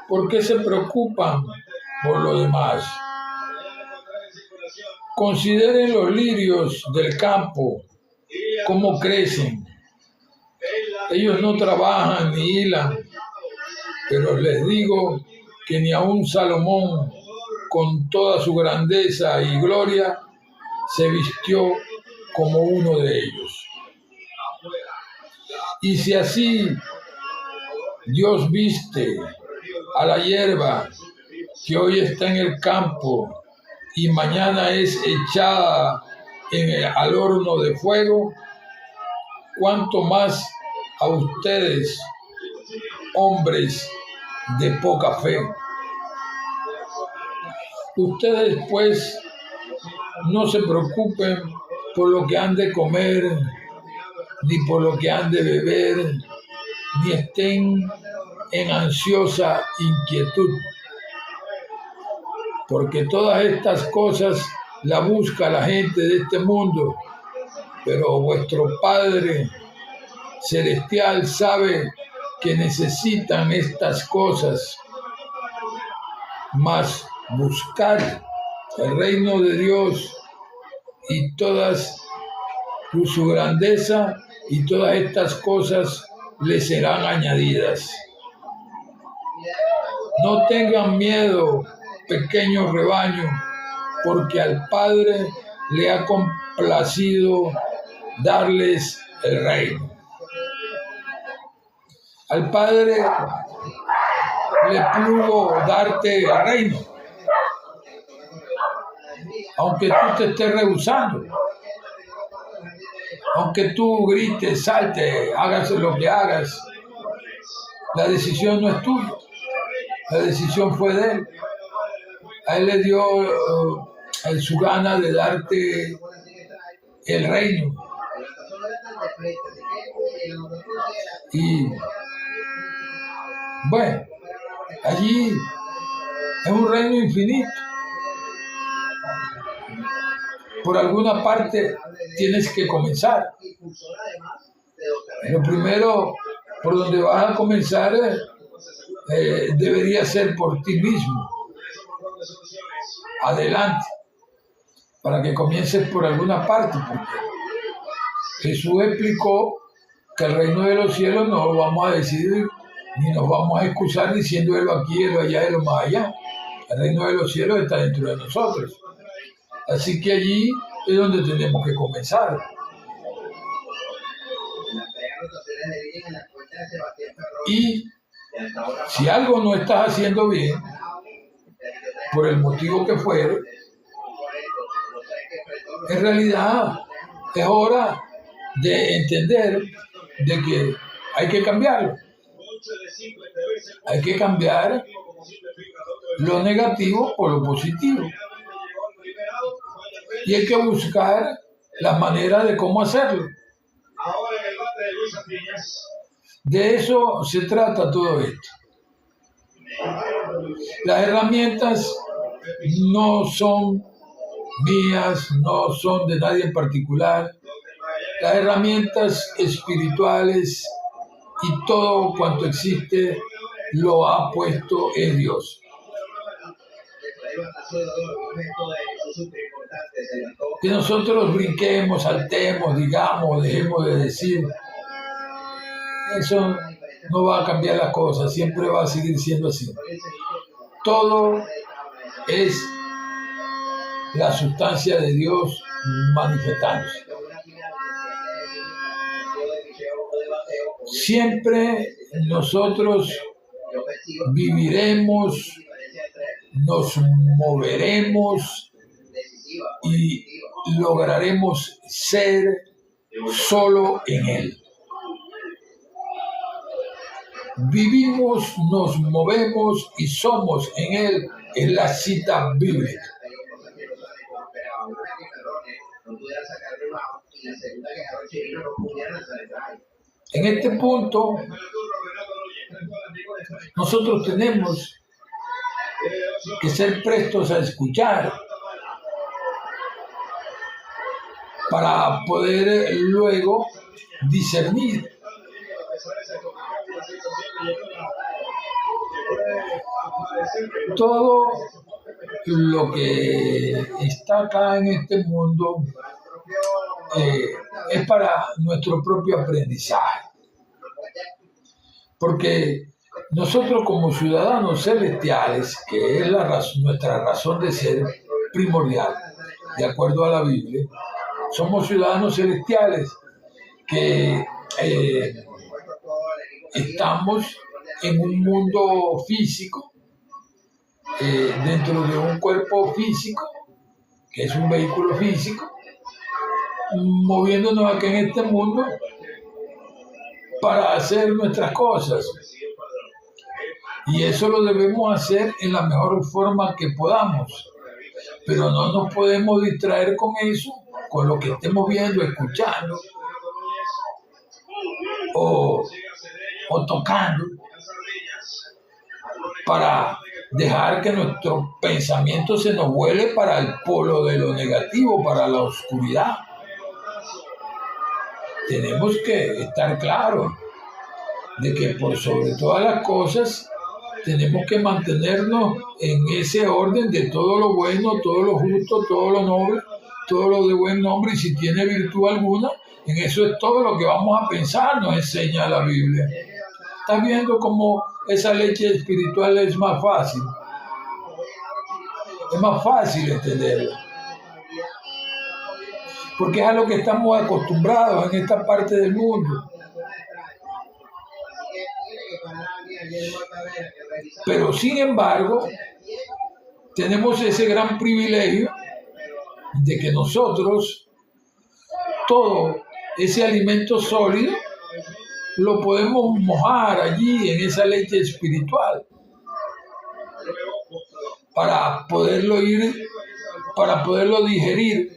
Speaker 1: ¿por qué se preocupan por lo demás? Consideren los lirios del campo, cómo crecen. Ellos no trabajan ni hilan, pero les digo que ni aun Salomón, con toda su grandeza y gloria, se vistió como uno de ellos. Y si así Dios viste a la hierba que hoy está en el campo y mañana es echada al horno de fuego, ¿cuánto más a ustedes, hombres de poca fe? Ustedes pues no se preocupen por lo que han de comer, ni por lo que han de beber, ni estén en ansiosa inquietud, porque todas estas cosas las busca la gente de este mundo, pero vuestro Padre Celestial sabe que necesitan estas cosas. Mas buscar el reino de Dios y todas su grandeza, y todas estas cosas les serán añadidas. No tengan miedo, pequeño rebaño, porque al Padre le ha complacido darles el reino. Al Padre le plugo darte el reino, aunque tú te estés rehusando, aunque tú grites, saltes, hagas lo que hagas, la decisión no es tuya, la decisión fue de Él. A Él le dio su gana de darte el reino. Y bueno, allí es un reino infinito. Por alguna parte tienes que comenzar. Lo primero por donde vas a comenzar debería ser por ti mismo. Adelante, para que comiences por alguna parte, porque Jesús explicó que el reino de los cielos no lo vamos a decidir, ni nos vamos a excusar diciendo lo aquí, lo allá, lo más allá. El reino de los cielos está dentro de nosotros. Así que allí es donde tenemos que comenzar. Y si algo no estás haciendo bien, por el motivo que fuere, en realidad es hora de entender de que hay que cambiarlo. Hay que cambiar lo negativo por lo positivo. Y hay que buscar la manera de cómo hacerlo. De eso se trata todo esto. Las herramientas no son mías, no son de nadie en particular. Las herramientas espirituales y todo cuanto existe lo ha puesto en Dios. Que nosotros brinquemos, saltemos, digamos, dejemos de decir, eso no va a cambiar las cosas, siempre va a seguir siendo así. Todo es la sustancia de Dios manifestándose. siempre nosotros viviremos, nos moveremos y lograremos ser solo en Él. Vivimos, nos movemos y somos en Él, es la cita bíblica. En este punto, nosotros tenemos que ser prestos a escuchar para poder luego discernir. Todo lo que está acá en este mundo es para nuestro propio aprendizaje. Porque nosotros como ciudadanos celestiales, que es nuestra razón de ser primordial, de acuerdo a la Biblia, somos ciudadanos celestiales que estamos en un mundo físico, dentro de un cuerpo físico, que es un vehículo físico, moviéndonos aquí en este mundo para hacer nuestras cosas. Y eso lo debemos hacer en la mejor forma que podamos. Pero no nos podemos distraer con eso, con lo que estemos viendo, escuchando o tocando, para dejar que nuestro pensamiento se nos vuele para el polo de lo negativo, para la oscuridad. Tenemos que estar claros de que por sobre todas las cosas tenemos que mantenernos en ese orden de todo lo bueno, todo lo justo, todo lo noble, todo lo de buen nombre, y si tiene virtud alguna, en eso es todo lo que vamos a pensar, nos enseña la Biblia. ¿Estás viendo cómo esa leche espiritual es más fácil? Es más fácil entenderla. Porque es a lo que estamos acostumbrados en esta parte del mundo. Pero sin embargo, tenemos ese gran privilegio de que nosotros, todo ese alimento sólido, lo podemos mojar allí en esa leche espiritual para poderlo digerir.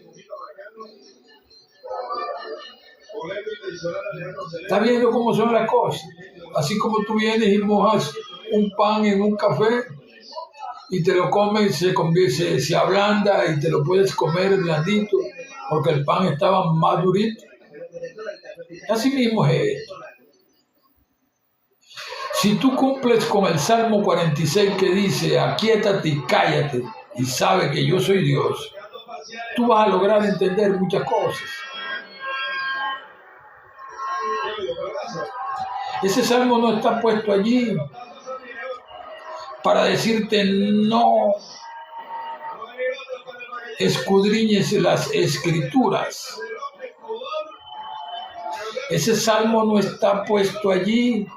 Speaker 1: ¿Estás viendo cómo son las cosas? Así como tú vienes y mojas un pan en un café y te lo comes, se ablanda y te lo puedes comer blandito porque el pan estaba más durito. Así mismo es esto. Si tú cumples con el Salmo 46 que dice, aquíétate y cállate y sabe que yo soy Dios, tú vas a lograr entender muchas cosas. Ese salmo no está puesto allí para decirte no escudriñes las escrituras. Ese salmo no está puesto allí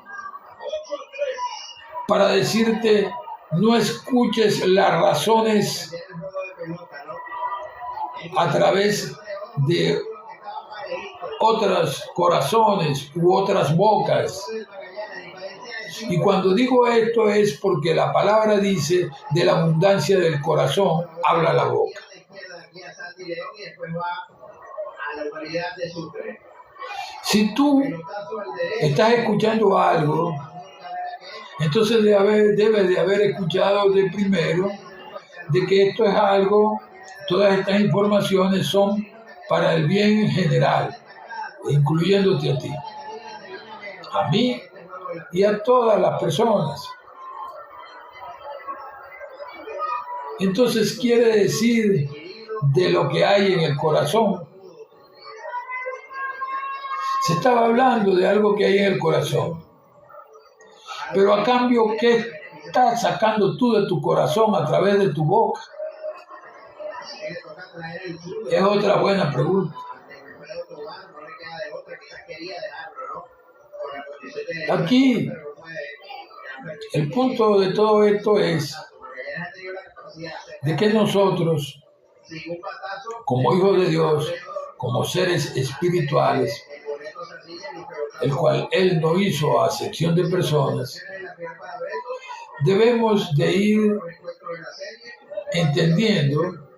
Speaker 1: para decirte no escuches las razones a través de otros corazones u otras bocas. Y cuando digo esto es porque la palabra dice de la abundancia del corazón habla la boca. Si tú estás escuchando algo, entonces debes de haber escuchado de primero de que esto es algo, todas estas informaciones son para el bien general, incluyéndote a ti, a mí y a todas las personas. Entonces quiere decir de lo que hay en el corazón. Se estaba hablando de algo que hay en el corazón. Pero a cambio, ¿qué estás sacando tú de tu corazón a través de tu boca? Es otra buena pregunta. Aquí, el punto de todo esto es de que nosotros, como hijos de Dios, como seres espirituales, el cual Él no hizo a acepción de personas, debemos de ir entendiendo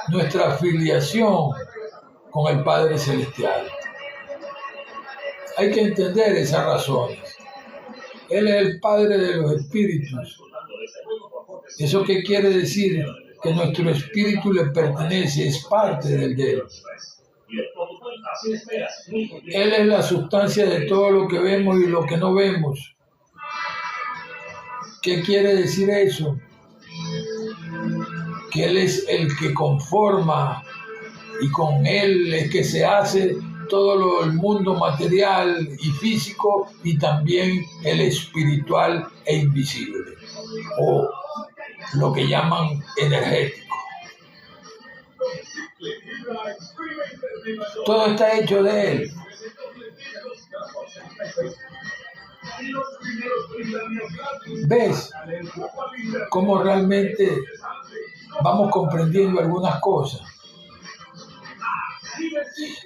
Speaker 1: nuestra filiación con el Padre Celestial. Hay que entender esas razones. Él es el Padre de los espíritus. ¿Eso qué quiere decir? Que nuestro espíritu le pertenece, es parte del de Él. Él es la sustancia de todo lo que vemos y lo que no vemos. ¿Qué quiere decir eso? Que Él es el que conforma y con Él es que se hace todo el mundo material y físico y también el espiritual e invisible, o lo que llaman energético. Todo está hecho de Él. ¿Ves cómo realmente vamos comprendiendo algunas cosas?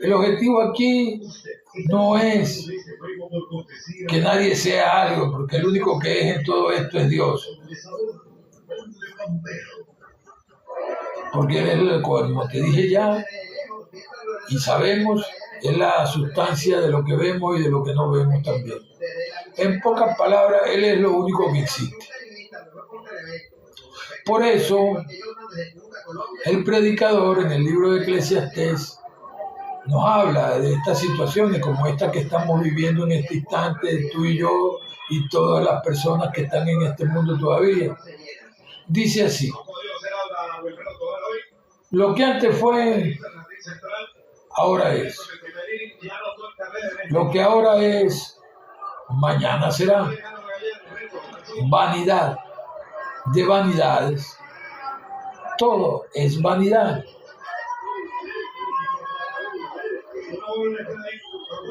Speaker 1: El objetivo aquí no es que nadie sea algo, porque el único que es en todo esto es Dios. Porque Él es, como te dije ya, y sabemos, es la sustancia de lo que vemos y de lo que no vemos también. En pocas palabras, Él es lo único que existe. Por eso, el predicador en el libro de Eclesiastés nos habla de estas situaciones como esta que estamos viviendo en este instante, tú y yo y todas las personas que están en este mundo todavía. Dice así: lo que antes fue, ahora es. Lo que ahora es, mañana será. Vanidad de vanidades. Todo es vanidad.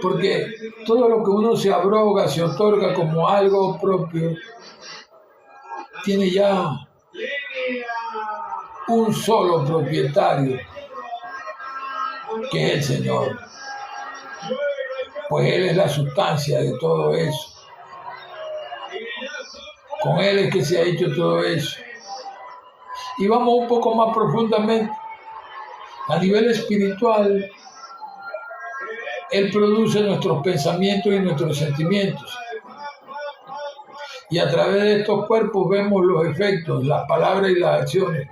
Speaker 1: Porque todo lo que uno se abroga, se otorga como algo propio, tiene ya un solo propietario, que es el Señor. Pues Él es la sustancia de todo eso. Con Él es que se ha hecho todo eso. Y vamos un poco más profundamente. A nivel espiritual, Él produce nuestros pensamientos y nuestros sentimientos. Y a través de estos cuerpos vemos los efectos, las palabras y las acciones.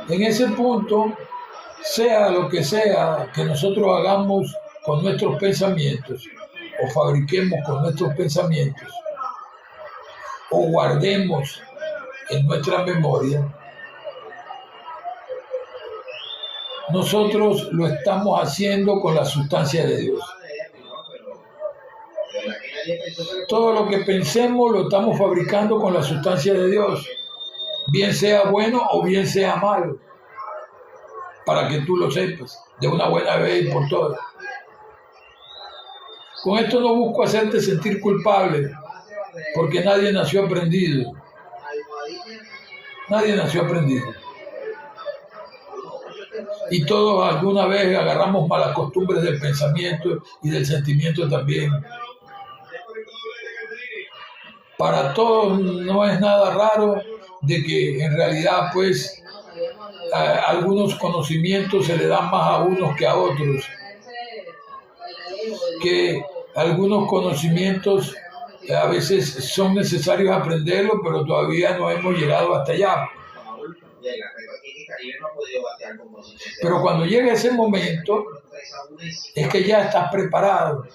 Speaker 1: En ese punto, sea lo que sea que nosotros hagamos con nuestros pensamientos, o fabriquemos con nuestros pensamientos, o guardemos en nuestra memoria, nosotros lo estamos haciendo con la sustancia de Dios. Todo lo que pensemos lo estamos fabricando con la sustancia de Dios, bien sea bueno o bien sea malo, para que tú lo sepas de una buena vez y por todas. Con esto no busco hacerte sentir culpable, porque nadie nació aprendido. Nadie nació aprendido. Y todos alguna vez agarramos malas costumbres del pensamiento y del sentimiento también. Para todos no es nada raro de que en realidad pues algunos conocimientos se le dan más a unos que a otros. Que algunos conocimientos a veces son necesarios aprenderlos, pero todavía no hemos llegado hasta allá. Pero cuando llega ese momento, es que ya estás preparado.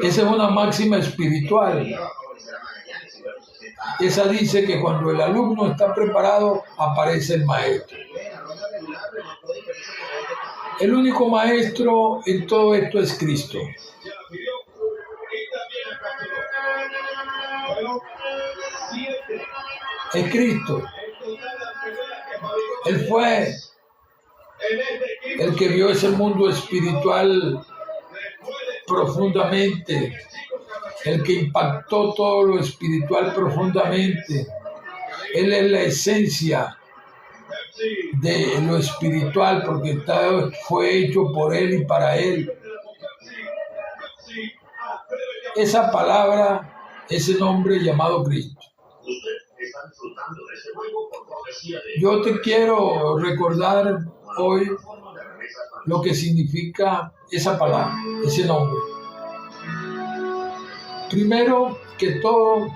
Speaker 1: Esa es una máxima espiritual. Esa dice que cuando el alumno está preparado, aparece el maestro. El único maestro en todo esto es Cristo. es Cristo. Él fue el que vio ese mundo espiritual profundamente, el que impactó todo lo espiritual profundamente. Él es la esencia de lo espiritual porque fue hecho por Él y para Él. Esa palabra, ese nombre llamado Cristo. Yo te quiero recordar hoy lo que significa esa palabra, ese nombre. Primero que todo,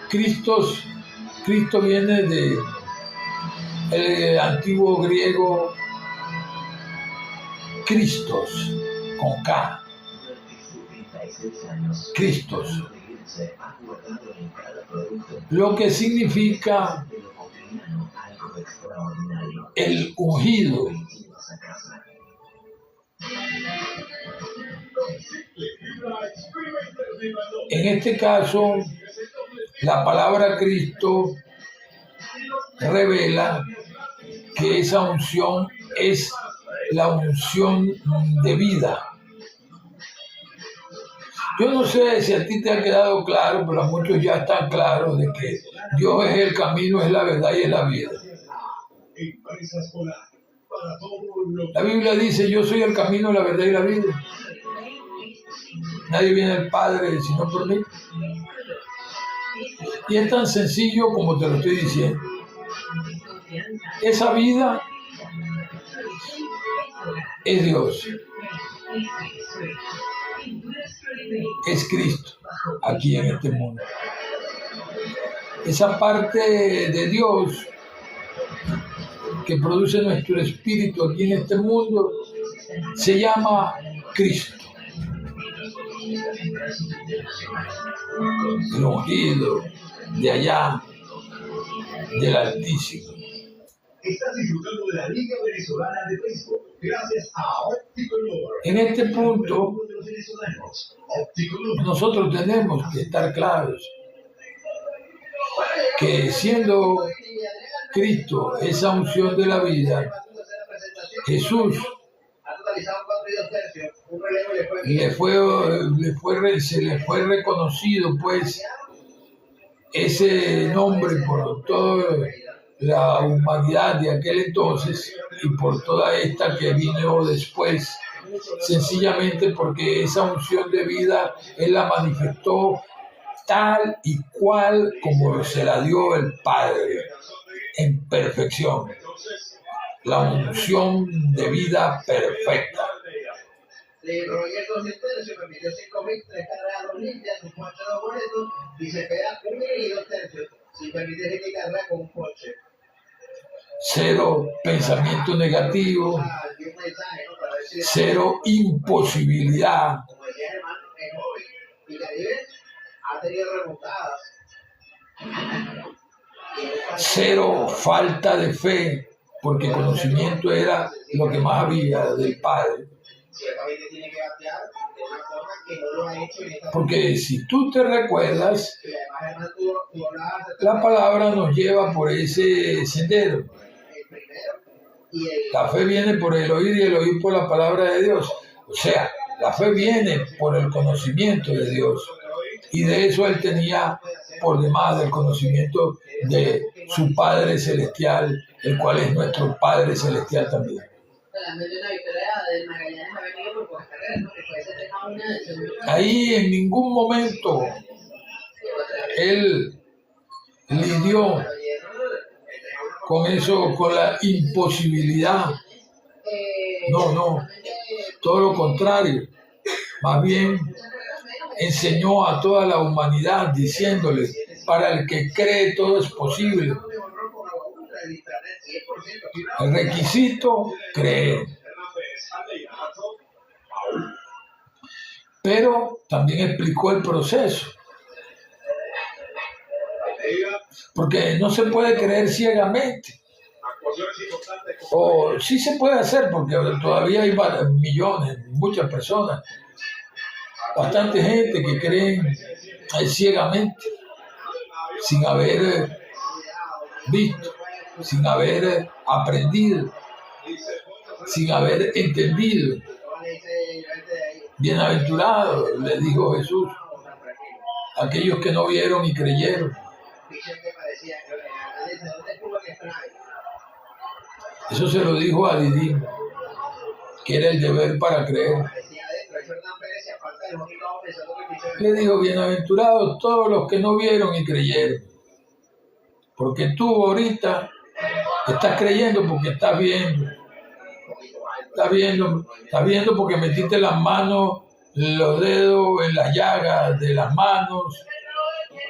Speaker 1: Cristo viene del antiguo griego Christos, con K. Christos. Lo que significa el ungido. En este caso, la palabra Cristo revela que esa unción es la unción de vida. Yo no sé si a ti te ha quedado claro, pero a muchos ya están claros de que Dios es el camino, es la verdad y es la vida. La Biblia dice, yo soy el camino, la verdad y la vida. Nadie viene al Padre sino por mí. Y es tan sencillo como te lo estoy diciendo. Esa vida es Dios. Es Cristo aquí en este mundo. Esa parte de Dios que produce nuestro espíritu aquí en este mundo se llama Cristo. El ungido de allá, del Altísimo.
Speaker 2: Estás disfrutando de la Liga Venezolana de Béisbol gracias a Óptico Global.
Speaker 1: En este punto, nosotros tenemos que estar claros que siendo Cristo esa unción de la vida, Jesús se le fue reconocido pues ese nombre por toda la humanidad de aquel entonces y por toda esta que vino después, sencillamente porque esa unción de vida Él la manifestó tal y cual como se la dio el Padre, en perfección, la unción de vida perfecta.
Speaker 2: Le rogué 200 tercios, me pidió 5.000, 3 carreras, 2 limpias, un ponche, 2 boletos, y se pega 1.000 y 2 tercios, sin permitirse que carrera con un ponche.
Speaker 1: Cero pensamiento negativo, cero imposibilidad.
Speaker 2: Como decía Germán, es joven, y Caribe ha tenido remontadas.
Speaker 1: Cero falta de fe, porque conocimiento era lo que más había del Padre. Porque si tú te recuerdas, la palabra nos lleva por ese sendero. La fe viene por el oír y el oír por la palabra de Dios. O sea, la fe viene por el conocimiento de Dios. Y de eso él tenía por demás del conocimiento de su Padre Celestial, el cual es nuestro Padre Celestial también. Ahí en ningún momento él lidió con eso, con la imposibilidad. No, todo lo contrario. Más bien enseñó a toda la humanidad diciéndole, para el que cree todo es posible. El requisito, creer. Pero también explicó el proceso. Porque no se puede creer ciegamente. O sí se puede hacer, porque todavía hay millones, muchas personas, bastante gente que creen ciegamente. sin haber visto, sin haber aprendido, sin haber entendido. Bienaventurados, le dijo Jesús, aquellos que no vieron y creyeron. Eso se lo dijo a Didim, que era el deber para creer. Le dijo, bienaventurados todos los que no vieron y creyeron. Porque tú ahorita estás creyendo porque estás viendo. Estás viendo porque metiste las manos, los dedos en las llagas de las manos,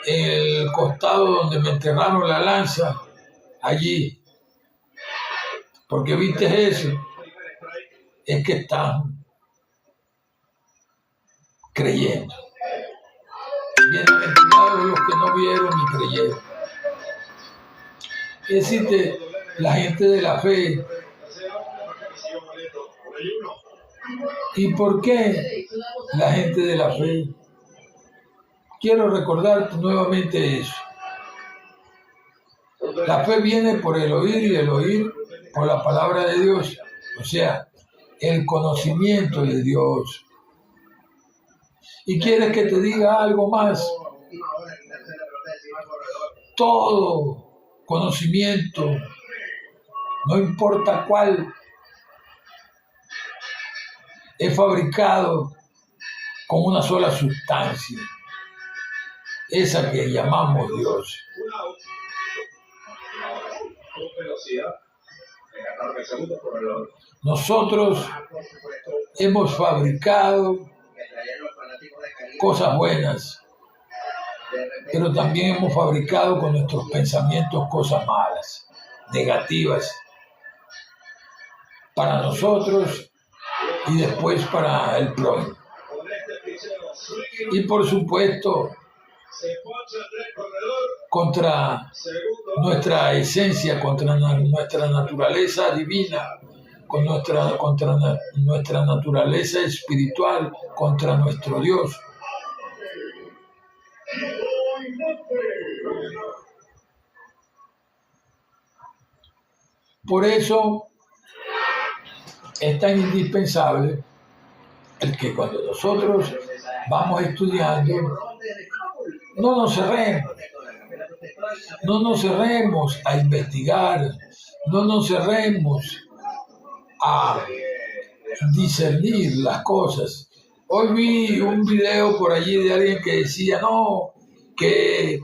Speaker 1: en el costado donde me enterraron la lanza, allí. Porque viste eso. Es que están creyendo. Bienaventurados los que no vieron y creyeron. Es decir, la gente de la fe. ¿Y por qué la gente de la fe? Quiero recordarte nuevamente eso. La fe viene por el oír y el oír por la palabra de Dios. O sea, el conocimiento de Dios. ¿Y quieres que te diga algo más? Todo conocimiento, no importa cuál, es fabricado con una sola sustancia, esa que llamamos Dios. Nosotros hemos fabricado cosas buenas, pero también hemos fabricado con nuestros pensamientos cosas malas, negativas, para nosotros y después para el prójimo. Y por supuesto, contra nuestra esencia, contra nuestra naturaleza divina, contra nuestra naturaleza espiritual, contra nuestro Dios. Por eso es tan indispensable el que cuando nosotros vamos estudiando, no nos cerremos a investigar, no nos cerremos a discernir las cosas. Hoy vi un video por allí de alguien que decía, que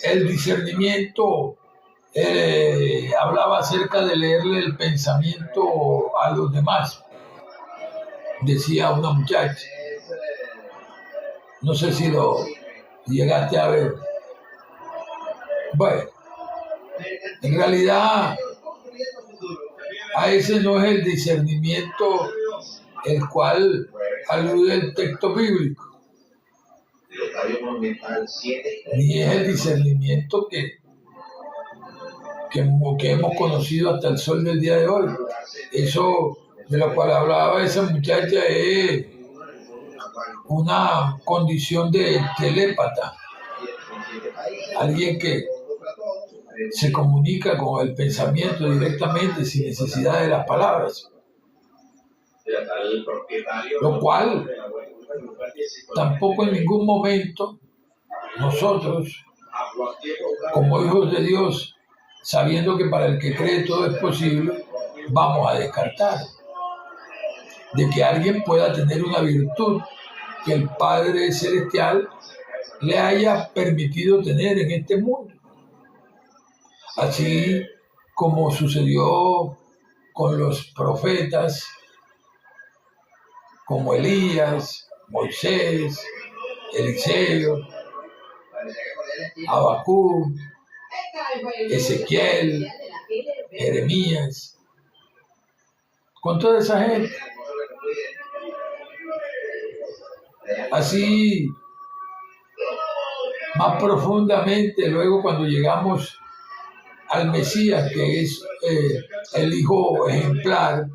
Speaker 1: el discernimiento hablaba acerca de leerle el pensamiento a los demás, decía una muchacha. No sé si lo llegaste a ver. Bueno, en realidad a ese no es el discernimiento el cual alude el texto bíblico, ni es el discernimiento que hemos conocido hasta el sol del día de hoy. Eso de lo cual hablaba esa muchacha es una condición de telépata, alguien que se comunica con el pensamiento directamente sin necesidad de las palabras, lo cual tampoco en ningún momento nosotros, como hijos de Dios, sabiendo que para el que cree todo es posible, vamos a descartar de que alguien pueda tener una virtud que el Padre Celestial le haya permitido tener en este mundo. Así como sucedió con los profetas, como Elías, Moisés, Eliseo, Habacuc, Ezequiel, Jeremías, con toda esa gente. Así, más profundamente, luego cuando llegamos al Mesías, que es el Hijo ejemplar,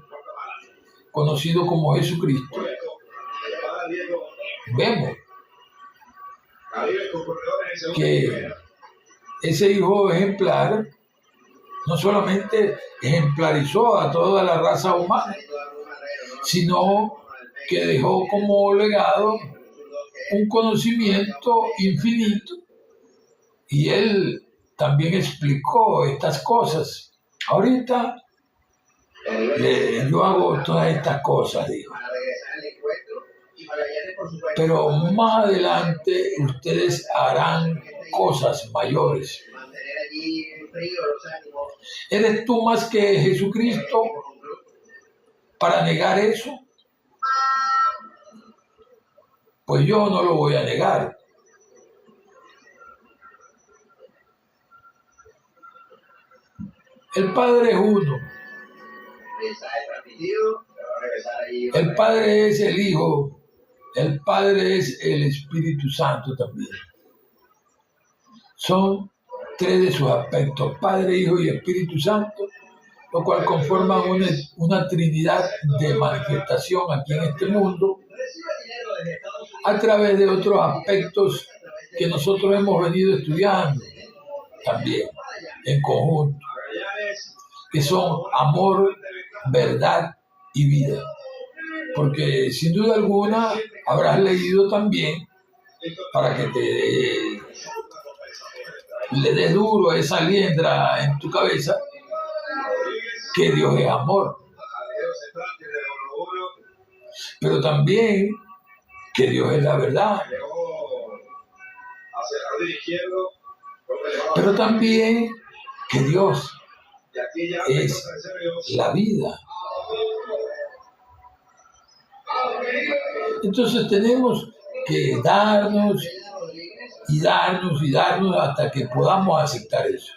Speaker 1: conocido como Jesucristo, vemos que ese hijo ejemplar no solamente ejemplarizó a toda la raza humana, sino que dejó como legado un conocimiento infinito, y él también explicó estas cosas. Ahorita yo hago todas estas cosas, digo, pero más adelante ustedes harán cosas mayores. ¿Eres tú más que Jesucristo para negar eso? Pues yo no lo voy a negar. El Padre es uno. El Padre es el Hijo. El Padre es el Espíritu Santo también. Son tres de sus aspectos: Padre, Hijo y Espíritu Santo, lo cual conforman una trinidad de manifestación aquí en este mundo a través de otros aspectos que nosotros hemos venido estudiando también en conjunto, que son amor, verdad y vida. Porque sin duda alguna habrás leído también, para que le des duro a esa liendra en tu cabeza, que Dios es amor, pero también que Dios es la verdad, pero también que Dios es la vida. Entonces tenemos que darnos y darnos y darnos hasta que podamos aceptar eso.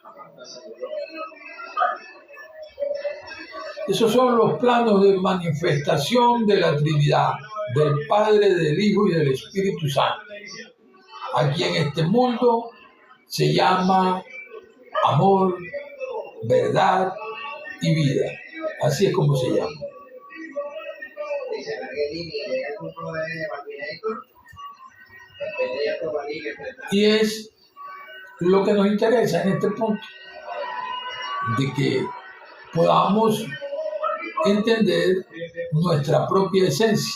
Speaker 1: Esos son los planos de manifestación de la Trinidad, del Padre, del Hijo y del Espíritu Santo. Aquí en este mundo se llama amor, verdad y vida. Así es como se llama. Y es lo que nos interesa en este punto, de que podamos entender nuestra propia esencia,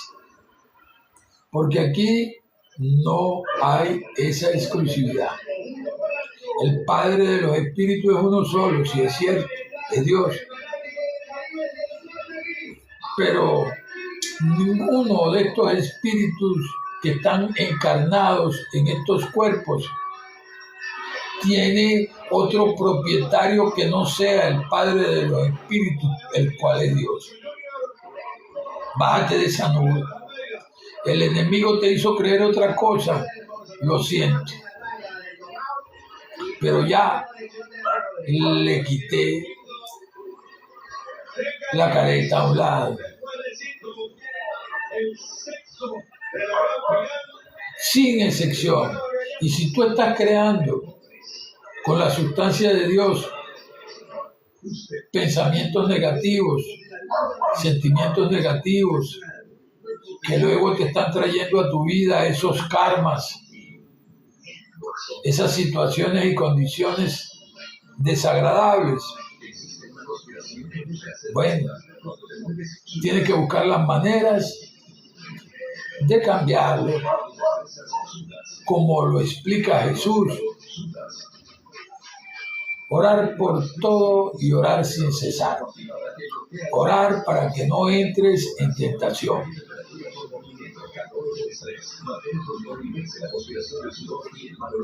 Speaker 1: porque aquí no hay esa exclusividad. El Padre de los Espíritus es uno solo, si es cierto, es Dios, pero ninguno de estos espíritus que están encarnados en estos cuerpos tiene otro propietario que no sea el Padre de los Espíritus, el cual es Dios. Bájate de esa nube. El enemigo te hizo creer otra cosa, lo siento, pero ya le quité la careta a un lado. Sin excepción. Y si tú estás creando con la sustancia de Dios pensamientos negativos, sentimientos negativos, que luego te están trayendo a tu vida esos karmas, esas situaciones y condiciones desagradables, bueno, tienes que buscar las maneras de cambiarlo, como lo explica Jesús. Orar por todo y orar sin cesar. Orar para que no entres en tentación.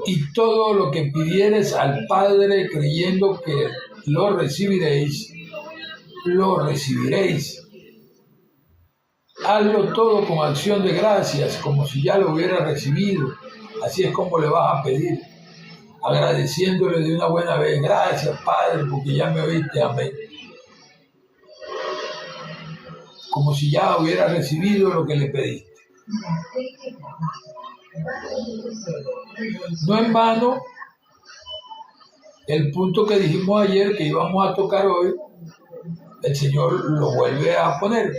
Speaker 1: Y todo lo que pidieres al Padre creyendo que lo recibiréis, lo recibiréis. Hazlo todo con acción de gracias, como si ya lo hubieras recibido. Así es como le vas a pedir, agradeciéndole de una buena vez. Gracias, Padre, porque ya me oíste, amén. Como si ya hubieras recibido lo que le pediste. No en vano, el punto que dijimos ayer que íbamos a tocar hoy, el Señor lo vuelve a poner.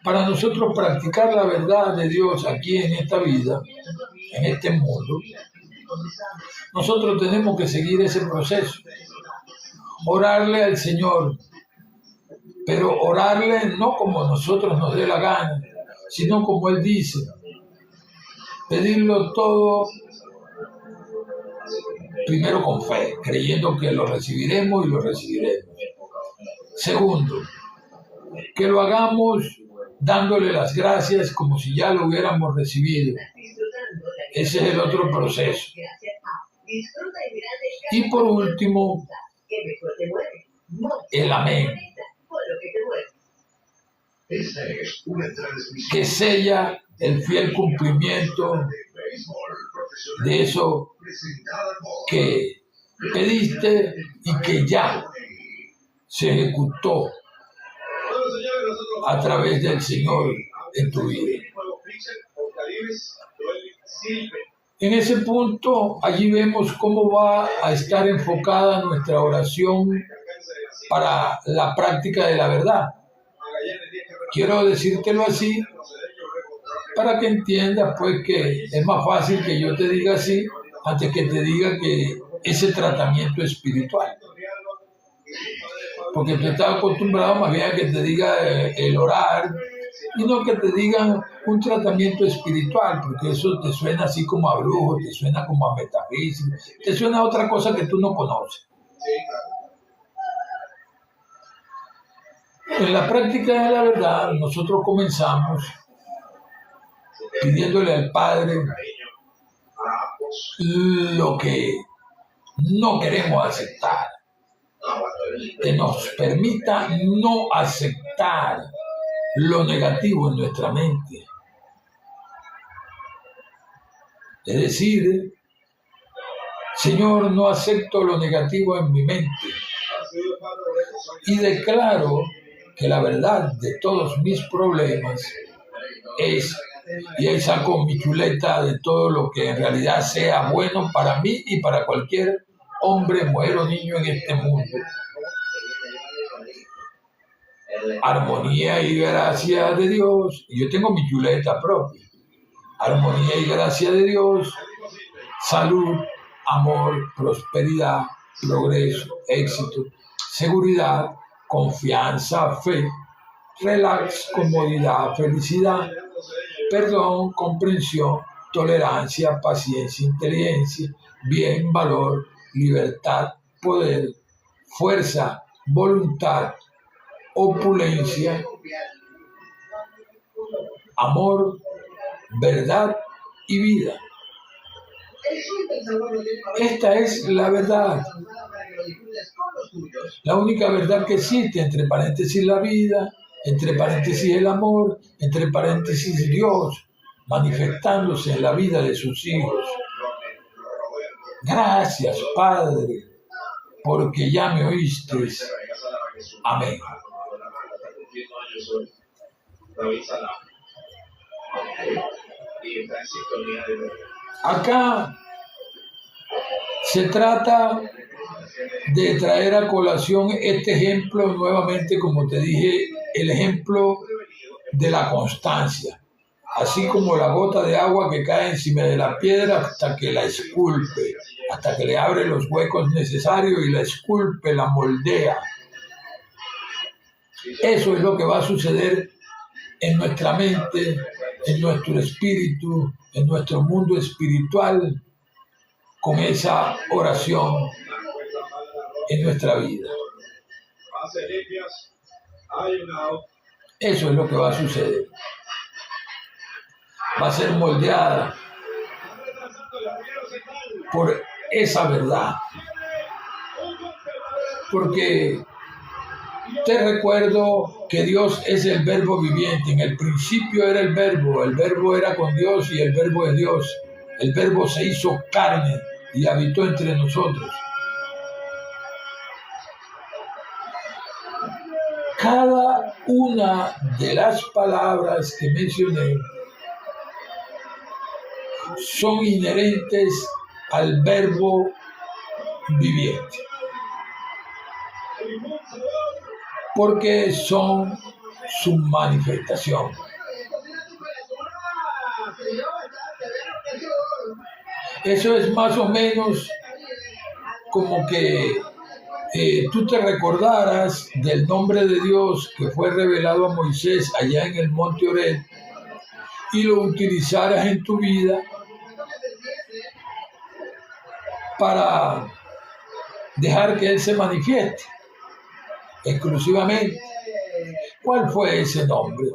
Speaker 1: Para nosotros practicar la verdad de Dios aquí en esta vida, en este mundo, nosotros tenemos que seguir ese proceso. Orarle al Señor, pero orarle no como nosotros nos dé la gana, sino como Él dice. Pedirlo todo primero con fe, creyendo que lo recibiremos y lo recibiremos. Segundo, que lo hagamos dándole las gracias como si ya lo hubiéramos recibido. Ese es el otro proceso. Y por último, el amén, que sella el fiel cumplimiento de eso que pediste y que ya se ejecutó a través del Señor en tu vida. En ese punto, allí vemos cómo va a estar enfocada nuestra oración para la práctica de la verdad. Quiero decírtelo así para que entiendas pues que es más fácil que yo te diga así antes que te diga que ese tratamiento espiritual. Porque tú estás acostumbrado más bien a que te diga el orar y no que te digan un tratamiento espiritual, porque eso te suena así como a brujo, te suena como a metafísica, te suena a otra cosa que tú no conoces. En la práctica de la verdad, nosotros comenzamos pidiéndole al Padre lo que no queremos aceptar, que nos permita no aceptar lo negativo en nuestra mente. Es decir, Señor, no acepto lo negativo en mi mente y declaro que la verdad de todos mis problemas es, y ahí saco mi chuleta de todo lo que en realidad sea bueno para mí y para cualquier hombre, mujer o niño en este mundo. Armonía y gracia de Dios. Y yo tengo mi chuleta propia. Armonía y gracia de Dios, salud, amor, prosperidad, progreso, éxito, seguridad, confianza, fe, relax, comodidad, felicidad, perdón, comprensión, tolerancia, paciencia, inteligencia, bien, valor, libertad, poder, fuerza, voluntad, opulencia, amor, verdad y vida. Esta es la verdad. La única verdad que existe, entre paréntesis la vida, entre paréntesis el amor, entre paréntesis Dios, manifestándose en la vida de sus hijos. Gracias, Padre, porque ya me oíste. Amén. Acá se trata de traer a colación este ejemplo nuevamente, como te dije, el ejemplo de la constancia, así como la gota de agua que cae encima de la piedra hasta que la esculpe, hasta que le abre los huecos necesarios y la esculpe, la moldea. Eso es lo que va a suceder en nuestra mente, en nuestro espíritu, en nuestro mundo espiritual, con esa oración en nuestra vida. Eso es lo que va a suceder. Va a ser moldeada por esa verdad. Porque te recuerdo que Dios es el verbo viviente. En el principio era el verbo era con Dios y el verbo es Dios. El verbo se hizo carne y habitó entre nosotros. Cada una de las palabras que mencioné son inherentes al verbo viviente, porque son su manifestación. Eso es más o menos como que tú te recordaras del nombre de Dios que fue revelado a Moisés allá en el monte Horeb y lo utilizaras en tu vida para dejar que Él se manifieste exclusivamente. ¿Cuál fue ese nombre?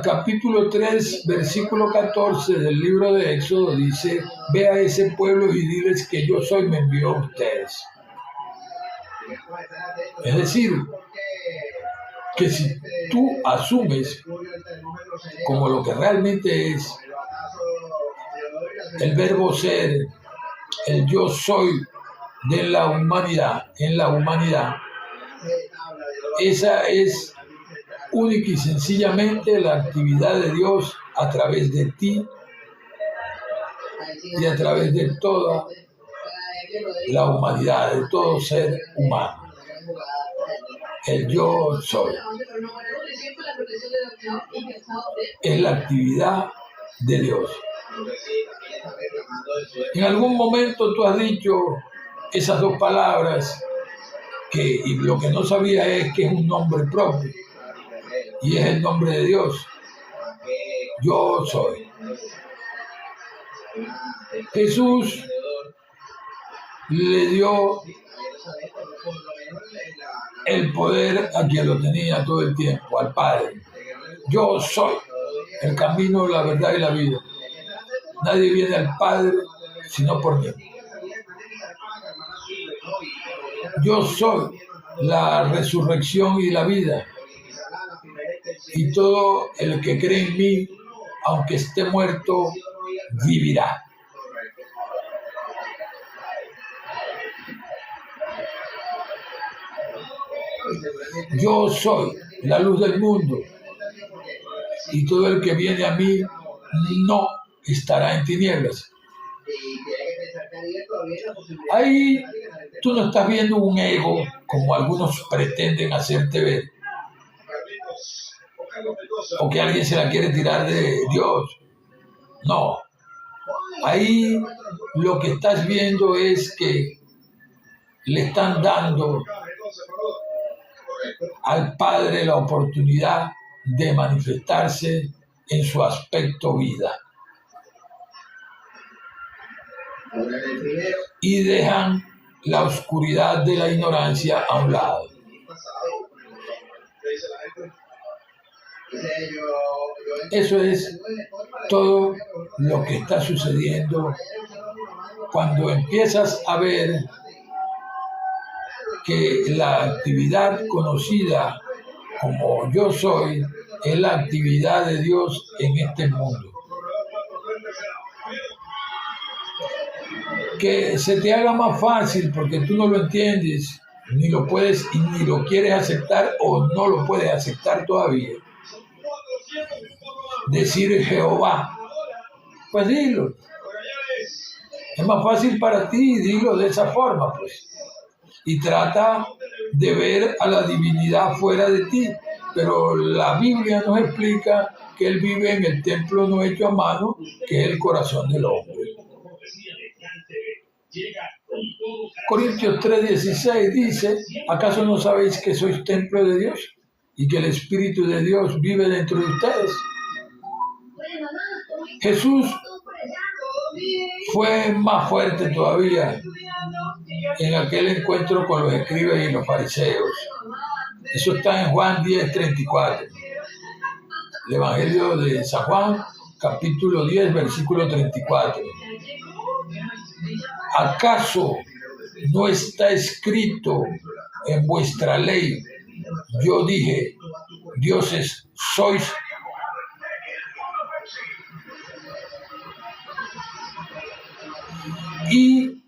Speaker 1: Capítulo 3, versículo 14 del libro de Éxodo dice: ve a ese pueblo y diles que yo soy, me envió a ustedes. Es decir, que si tú asumes como lo que realmente es el verbo ser, el yo soy de la humanidad, en la humanidad, esa es única y sencillamente la actividad de Dios a través de ti y a través de toda la humanidad, de todo ser humano. El yo soy es la actividad de Dios. En algún momento tú has dicho esas dos palabras y lo que no sabía es que es un nombre propio y es el nombre de Dios. Yo soy. Jesús le dio el poder a quien lo tenía todo el tiempo, al Padre. Yo soy el camino, la verdad y la vida. Nadie viene al Padre sino por mí. Yo soy la resurrección y la vida. Y todo el que cree en mí, aunque esté muerto, vivirá. Yo soy la luz del mundo. Y todo el que viene a mí no estará en tinieblas. Ahí tú no estás viendo un ego como algunos pretenden hacerte ver, o que alguien se la quiere tirar de Dios. No, ahí lo que estás viendo es que le están dando al Padre la oportunidad de manifestarse en su aspecto vida. Y dejan la oscuridad de la ignorancia a un lado. Eso es todo lo que está sucediendo cuando empiezas a ver que la actividad conocida como yo soy es la actividad de Dios en este mundo. Que se te haga más fácil porque tú no lo entiendes, ni lo puedes y ni lo quieres aceptar o no lo puedes aceptar todavía. Decir Jehová, pues dilo. Es más fácil para ti, dilo de esa forma, pues. Y trata de ver a la divinidad fuera de ti. Pero la Biblia nos explica que Él vive en el templo no hecho a mano, que es el corazón del hombre. Corintios 3:16 dice: ¿acaso no sabéis que sois templo de Dios y que el Espíritu de Dios vive dentro de ustedes? Jesús fue más fuerte todavía en aquel encuentro con los escribas y los fariseos. Eso está en Juan 10:34. El Evangelio de San Juan, capítulo 10, versículo 34. ¿Acaso no está escrito en vuestra ley? Yo dije, dioses sois. Y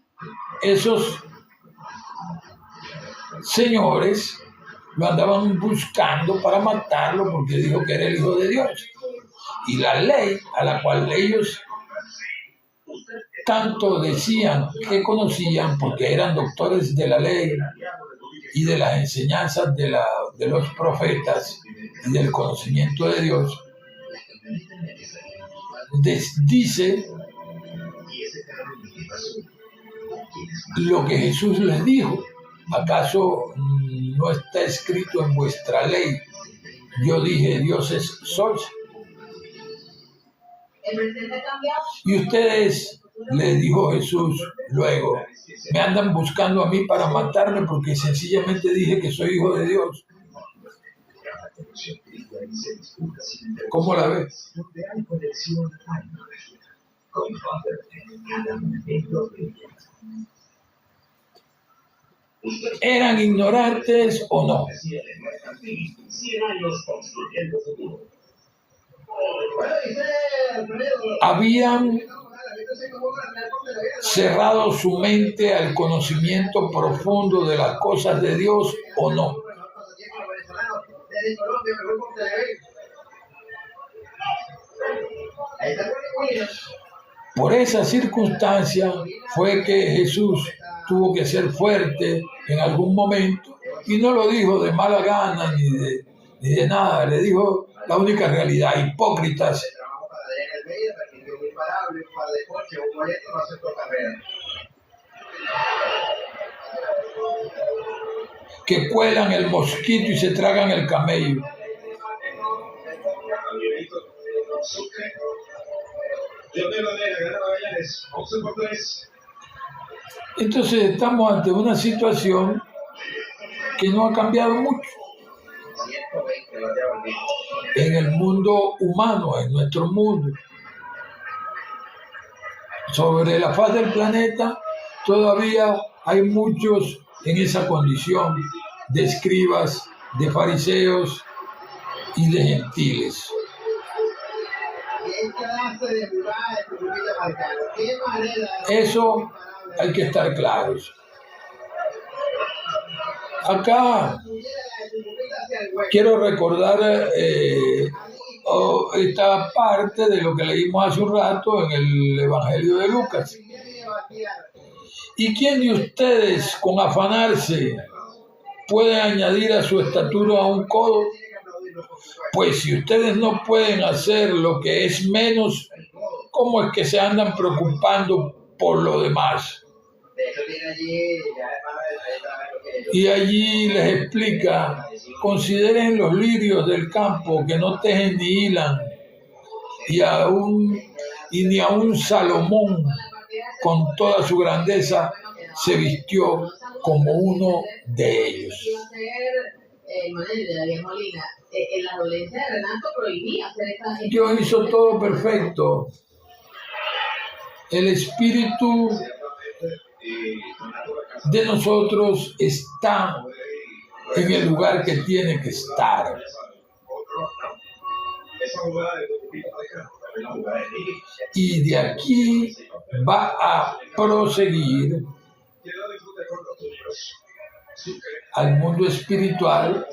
Speaker 1: esos señores lo andaban buscando para matarlo porque dijo que era el Hijo de Dios. Y la ley a la cual ellos tanto decían que conocían, porque eran doctores de la ley y de las enseñanzas de los profetas y del conocimiento de Dios, dice lo que Jesús les dijo. ¿Acaso no está escrito en vuestra ley? Yo dije, dioses sois. Y ustedes, les dijo Jesús luego, me andan buscando a mí para matarme porque sencillamente dije que soy hijo de Dios. ¿Cómo la ves? ¿Eran ignorantes o no? ¿Habían cerrado su mente al conocimiento profundo de las cosas de Dios o no? Por esa circunstancia fue que Jesús tuvo que ser fuerte en algún momento y no lo dijo de mala gana ni de nada, le dijo la única realidad. Hipócritas que cuelan el mosquito y se tragan el camello. Entonces estamos ante una situación que no ha cambiado mucho en el mundo humano, en nuestro mundo. Sobre la faz del planeta todavía hay muchos en esa condición de escribas, de fariseos y de gentiles. Eso hay que estar claros. Acá quiero recordar esta parte de lo que leímos hace un rato en el Evangelio de Lucas. ¿Y quién de ustedes, con afanarse, puede añadir a su estatura un codo? Pues si ustedes no pueden hacer lo que es menos, ¿cómo es que se andan preocupando por lo demás? Y allí les explica, consideren los lirios del campo que no tejen ni hilan, y ni aun Salomón con toda su grandeza se vistió como uno de ellos. Dios hizo todo perfecto. El espíritu de nosotros está en el lugar que tiene que estar. Y de aquí va a proseguir al mundo espiritual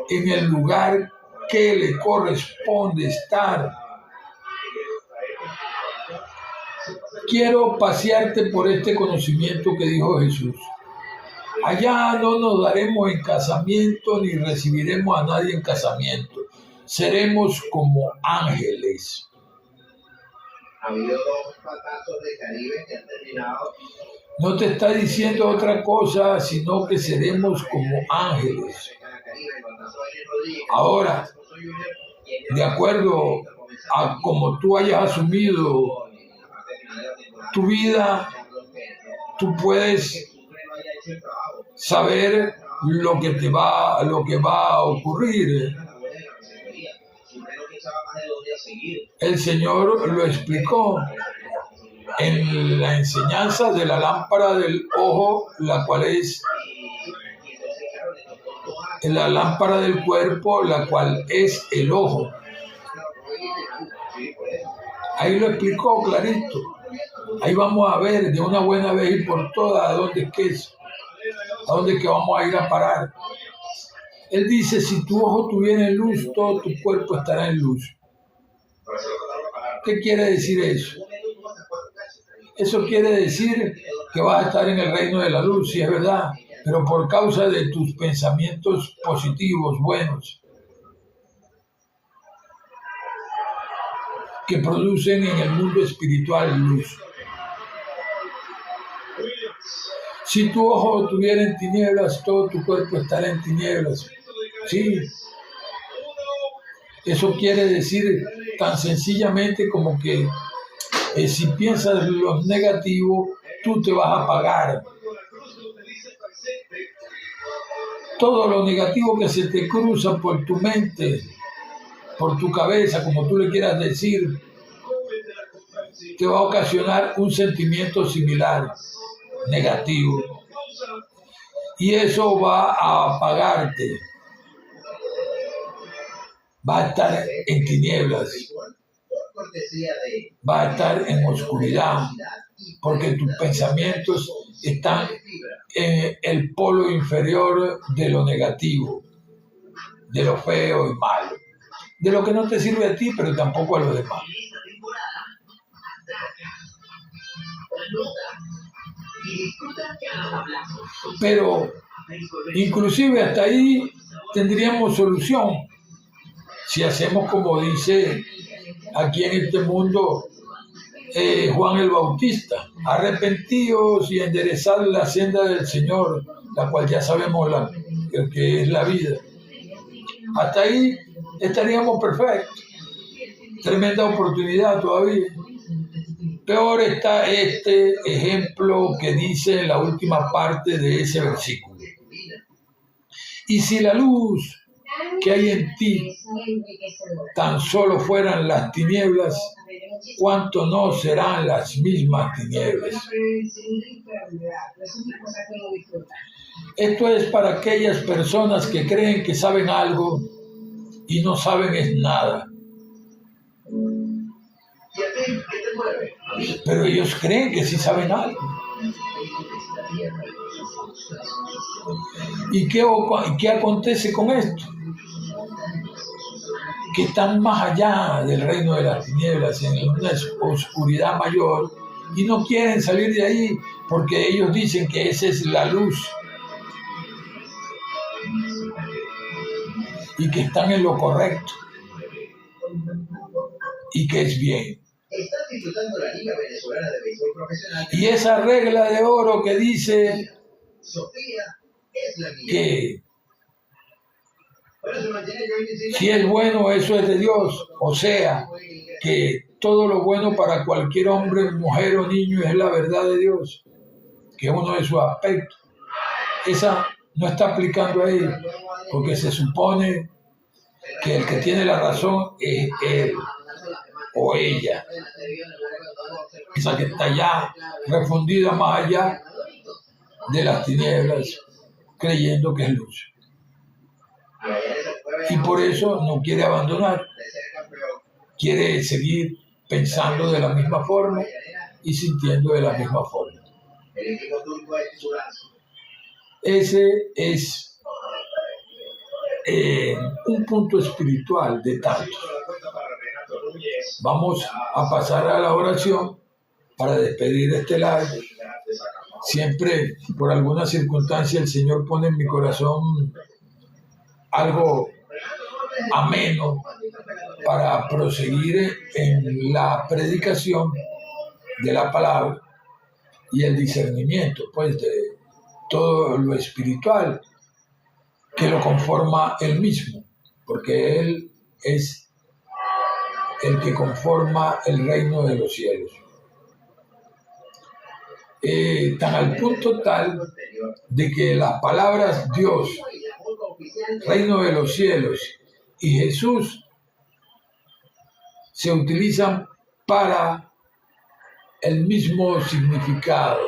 Speaker 1: en el lugar que le corresponde estar. Quiero pasearte por este conocimiento que dijo Jesús. Allá no nos daremos en casamiento ni recibiremos a nadie en casamiento. Seremos como ángeles.
Speaker 2: Ha habido 2 batazos de Caribe que han terminado.
Speaker 1: No te está diciendo otra cosa, sino que seremos como ángeles. Ahora, de acuerdo a como tú hayas asumido tu vida, tú puedes saber lo que va a ocurrir. El Señor lo explicó en la enseñanza de la lámpara del ojo, la cual es la lámpara del cuerpo, la cual es el ojo. Ahí lo explicó clarito. Ahí vamos a ver de una buena vez y por todas a dónde es que vamos a ir a parar. Él dice, si tu ojo tuviera en luz, todo tu cuerpo estará en luz. ¿Qué quiere decir eso? Eso quiere decir que vas a estar en el reino de la luz, sí es verdad, pero por causa de tus pensamientos positivos, buenos, que producen en el mundo espiritual luz. Si tu ojo estuviera en tinieblas, todo tu cuerpo estaría en tinieblas. Sí, eso quiere decir tan sencillamente como que si piensas lo negativo, tú te vas a apagar. Todo lo negativo que se te cruza por tu mente, por tu cabeza, como tú le quieras decir, te va a ocasionar un sentimiento similar, negativo. Y eso va a apagarte. Va a estar en tinieblas. Va a estar en oscuridad. Porque tus pensamientos están en el polo inferior de lo negativo, de lo feo y malo. De lo que no te sirve a ti, pero tampoco a los demás. Pero inclusive hasta ahí tendríamos solución si hacemos como dice aquí en este mundo Juan el Bautista: arrepentíos y enderezad la senda del Señor, la cual ya sabemos que es la vida. Hasta ahí estaríamos perfectos. Tremenda oportunidad todavía. Peor está este ejemplo que dice en la última parte de ese versículo. Y si la luz que hay en ti tan solo fueran las tinieblas, ¿cuánto no serán las mismas tinieblas? Esto es para aquellas personas que creen que saben algo y no saben es nada. Pero ellos creen que sí saben algo. ¿Y qué acontece con esto? Que están más allá del reino de las tinieblas, en una oscuridad mayor, y no quieren salir de ahí porque ellos dicen que esa es la luz y que están en lo correcto y que es bien.
Speaker 2: Estás disfrutando la Liga Venezolana de Béisbol Profesional.
Speaker 1: Y esa regla de oro que dice
Speaker 2: Sofía es la mía.
Speaker 1: que si es bueno, eso es de Dios. O sea, que todo lo bueno para cualquier hombre, mujer o niño es la verdad de Dios, que es uno de sus aspectos. Esa no está aplicando ahí, porque se supone que el que tiene la razón es él o ella, esa que está ya refundida más allá de las tinieblas, creyendo que es luz. Y por eso no quiere abandonar, quiere seguir pensando de la misma forma y sintiendo de la misma forma. Ese es un punto espiritual de tantos. Vamos a pasar a la oración para despedir este live. Siempre, por alguna circunstancia, el Señor pone en mi corazón algo ameno para proseguir en la predicación de la palabra y el discernimiento, pues, de todo lo espiritual que lo conforma Él mismo, porque Él es el que conforma el reino de los cielos. Tan al punto tal de que las palabras Dios, reino de los cielos y Jesús se utilizan para el mismo significado.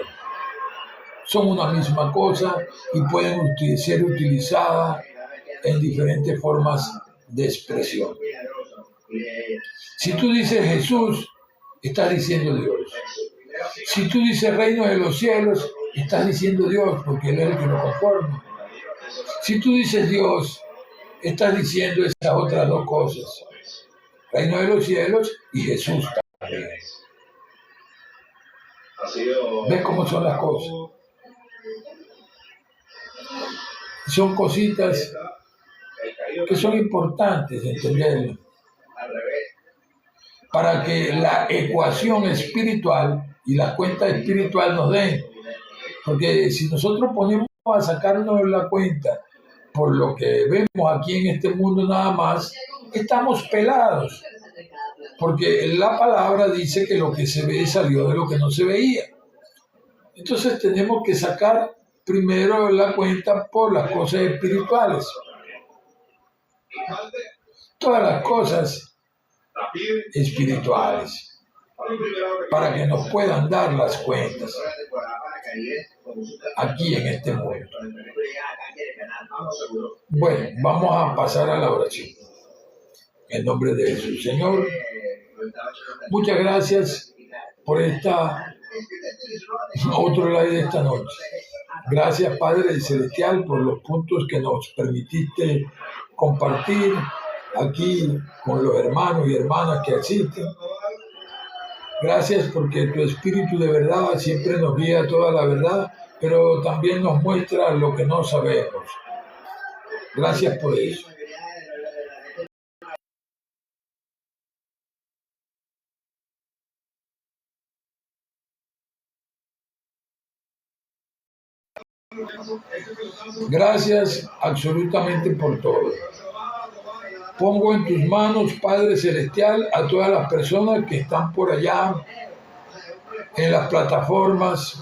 Speaker 1: Son una misma cosa y pueden ser utilizadas en diferentes formas de expresión. Si tú dices Jesús, estás diciendo Dios. Si tú dices reino de los cielos, estás diciendo Dios, porque Él es el que lo conforma. Si tú dices Dios, estás diciendo esas otras dos cosas: reino de los cielos y Jesús también. ¿Ves cómo son las cosas? Son cositas que son importantes entenderlas, para que la ecuación espiritual y la cuenta espiritual nos den Porque si nosotros ponemos a sacarnos la cuenta por lo que vemos aquí en este mundo nada más, estamos pelados. Porque la palabra dice que lo que se ve salió de lo que no se veía. Entonces tenemos que sacar primero la cuenta por las cosas espirituales. Todas las cosas espirituales, para que nos puedan dar las cuentas aquí en este mundo. Bueno, vamos a pasar a la oración. En nombre de Jesús. Señor, muchas gracias por otro live de esta noche. Gracias, Padre Celestial, por los puntos que nos permitiste compartir aquí con los hermanos y hermanas que asisten. Gracias porque tu Espíritu de verdad siempre nos guía a toda la verdad, pero también nos muestra lo que no sabemos. Gracias por eso. Gracias absolutamente por todo. Pongo en tus manos, Padre Celestial, a todas las personas que están por allá en las plataformas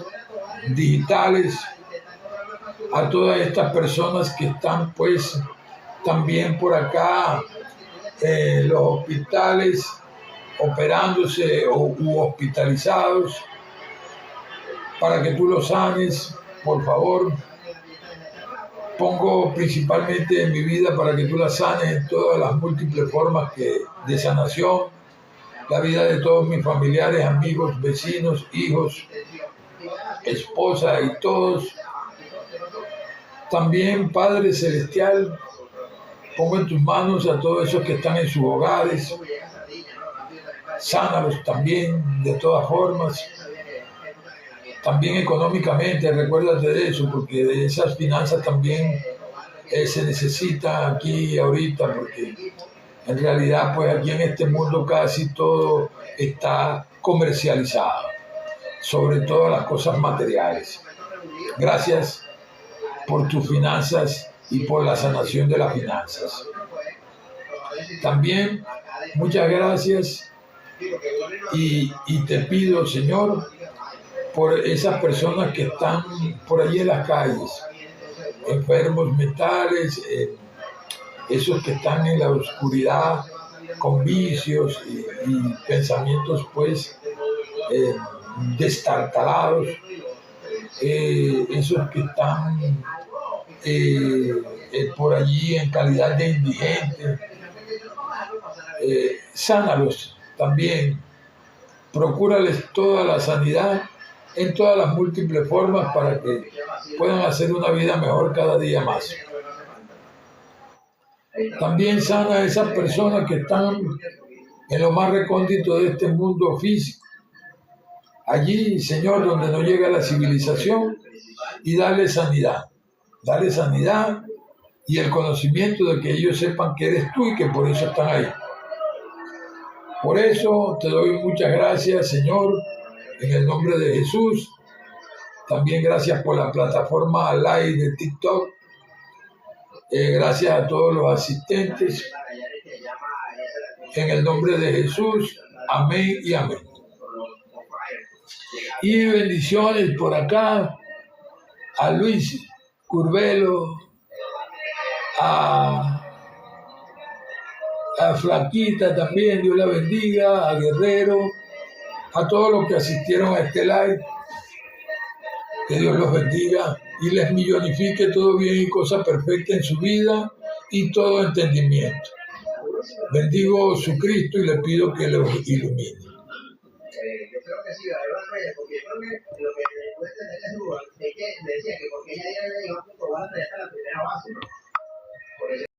Speaker 1: digitales, a todas estas personas que están pues también por acá en los hospitales operándose u hospitalizados, para que tú los sanes, por favor. Pongo principalmente en mi vida para que tú la sanes en todas las múltiples formas de sanación, la vida de todos mis familiares, amigos, vecinos, hijos, esposa y todos. También, Padre Celestial, pongo en tus manos a todos esos que están en sus hogares, sánalos también de todas formas. También económicamente, recuérdate de eso, porque de esas finanzas también se necesita aquí ahorita, porque en realidad pues aquí en este mundo casi todo está comercializado, sobre todo las cosas materiales. Gracias por tus finanzas y por la sanación de las finanzas. También muchas gracias y te pido, Señor, por esas personas que están por allí en las calles, enfermos mentales, esos que están en la oscuridad con vicios y pensamientos pues destartalados, esos que están por allí en calidad de indigentes, sánalos también, procúrales toda la sanidad en todas las múltiples formas para que puedan hacer una vida mejor cada día más. También sana a esas personas que están en lo más recóndito de este mundo físico, allí, Señor, donde no llega la civilización, y dale sanidad y el conocimiento de que ellos sepan que eres tú y que por eso están ahí. Por eso te doy muchas gracias, Señor, en el nombre de Jesús. También gracias por la plataforma live de TikTok. Gracias a todos los asistentes. En el nombre de Jesús. Amén y amén. Y bendiciones por acá a Luis Curbelo, a Flaquita también, Dios la bendiga, a Guerrero, a todos los que asistieron a este live. Que Dios los bendiga y les millonifique todo bien y cosa perfecta en su vida y todo entendimiento. Bendigo su Cristo y le pido que los ilumine. Yo creo que sí, porque yo creo que lo que le puede tener es duda, de que decía que porque ella ya le llegó a punto, va a estar la primera base, ¿no? Por eso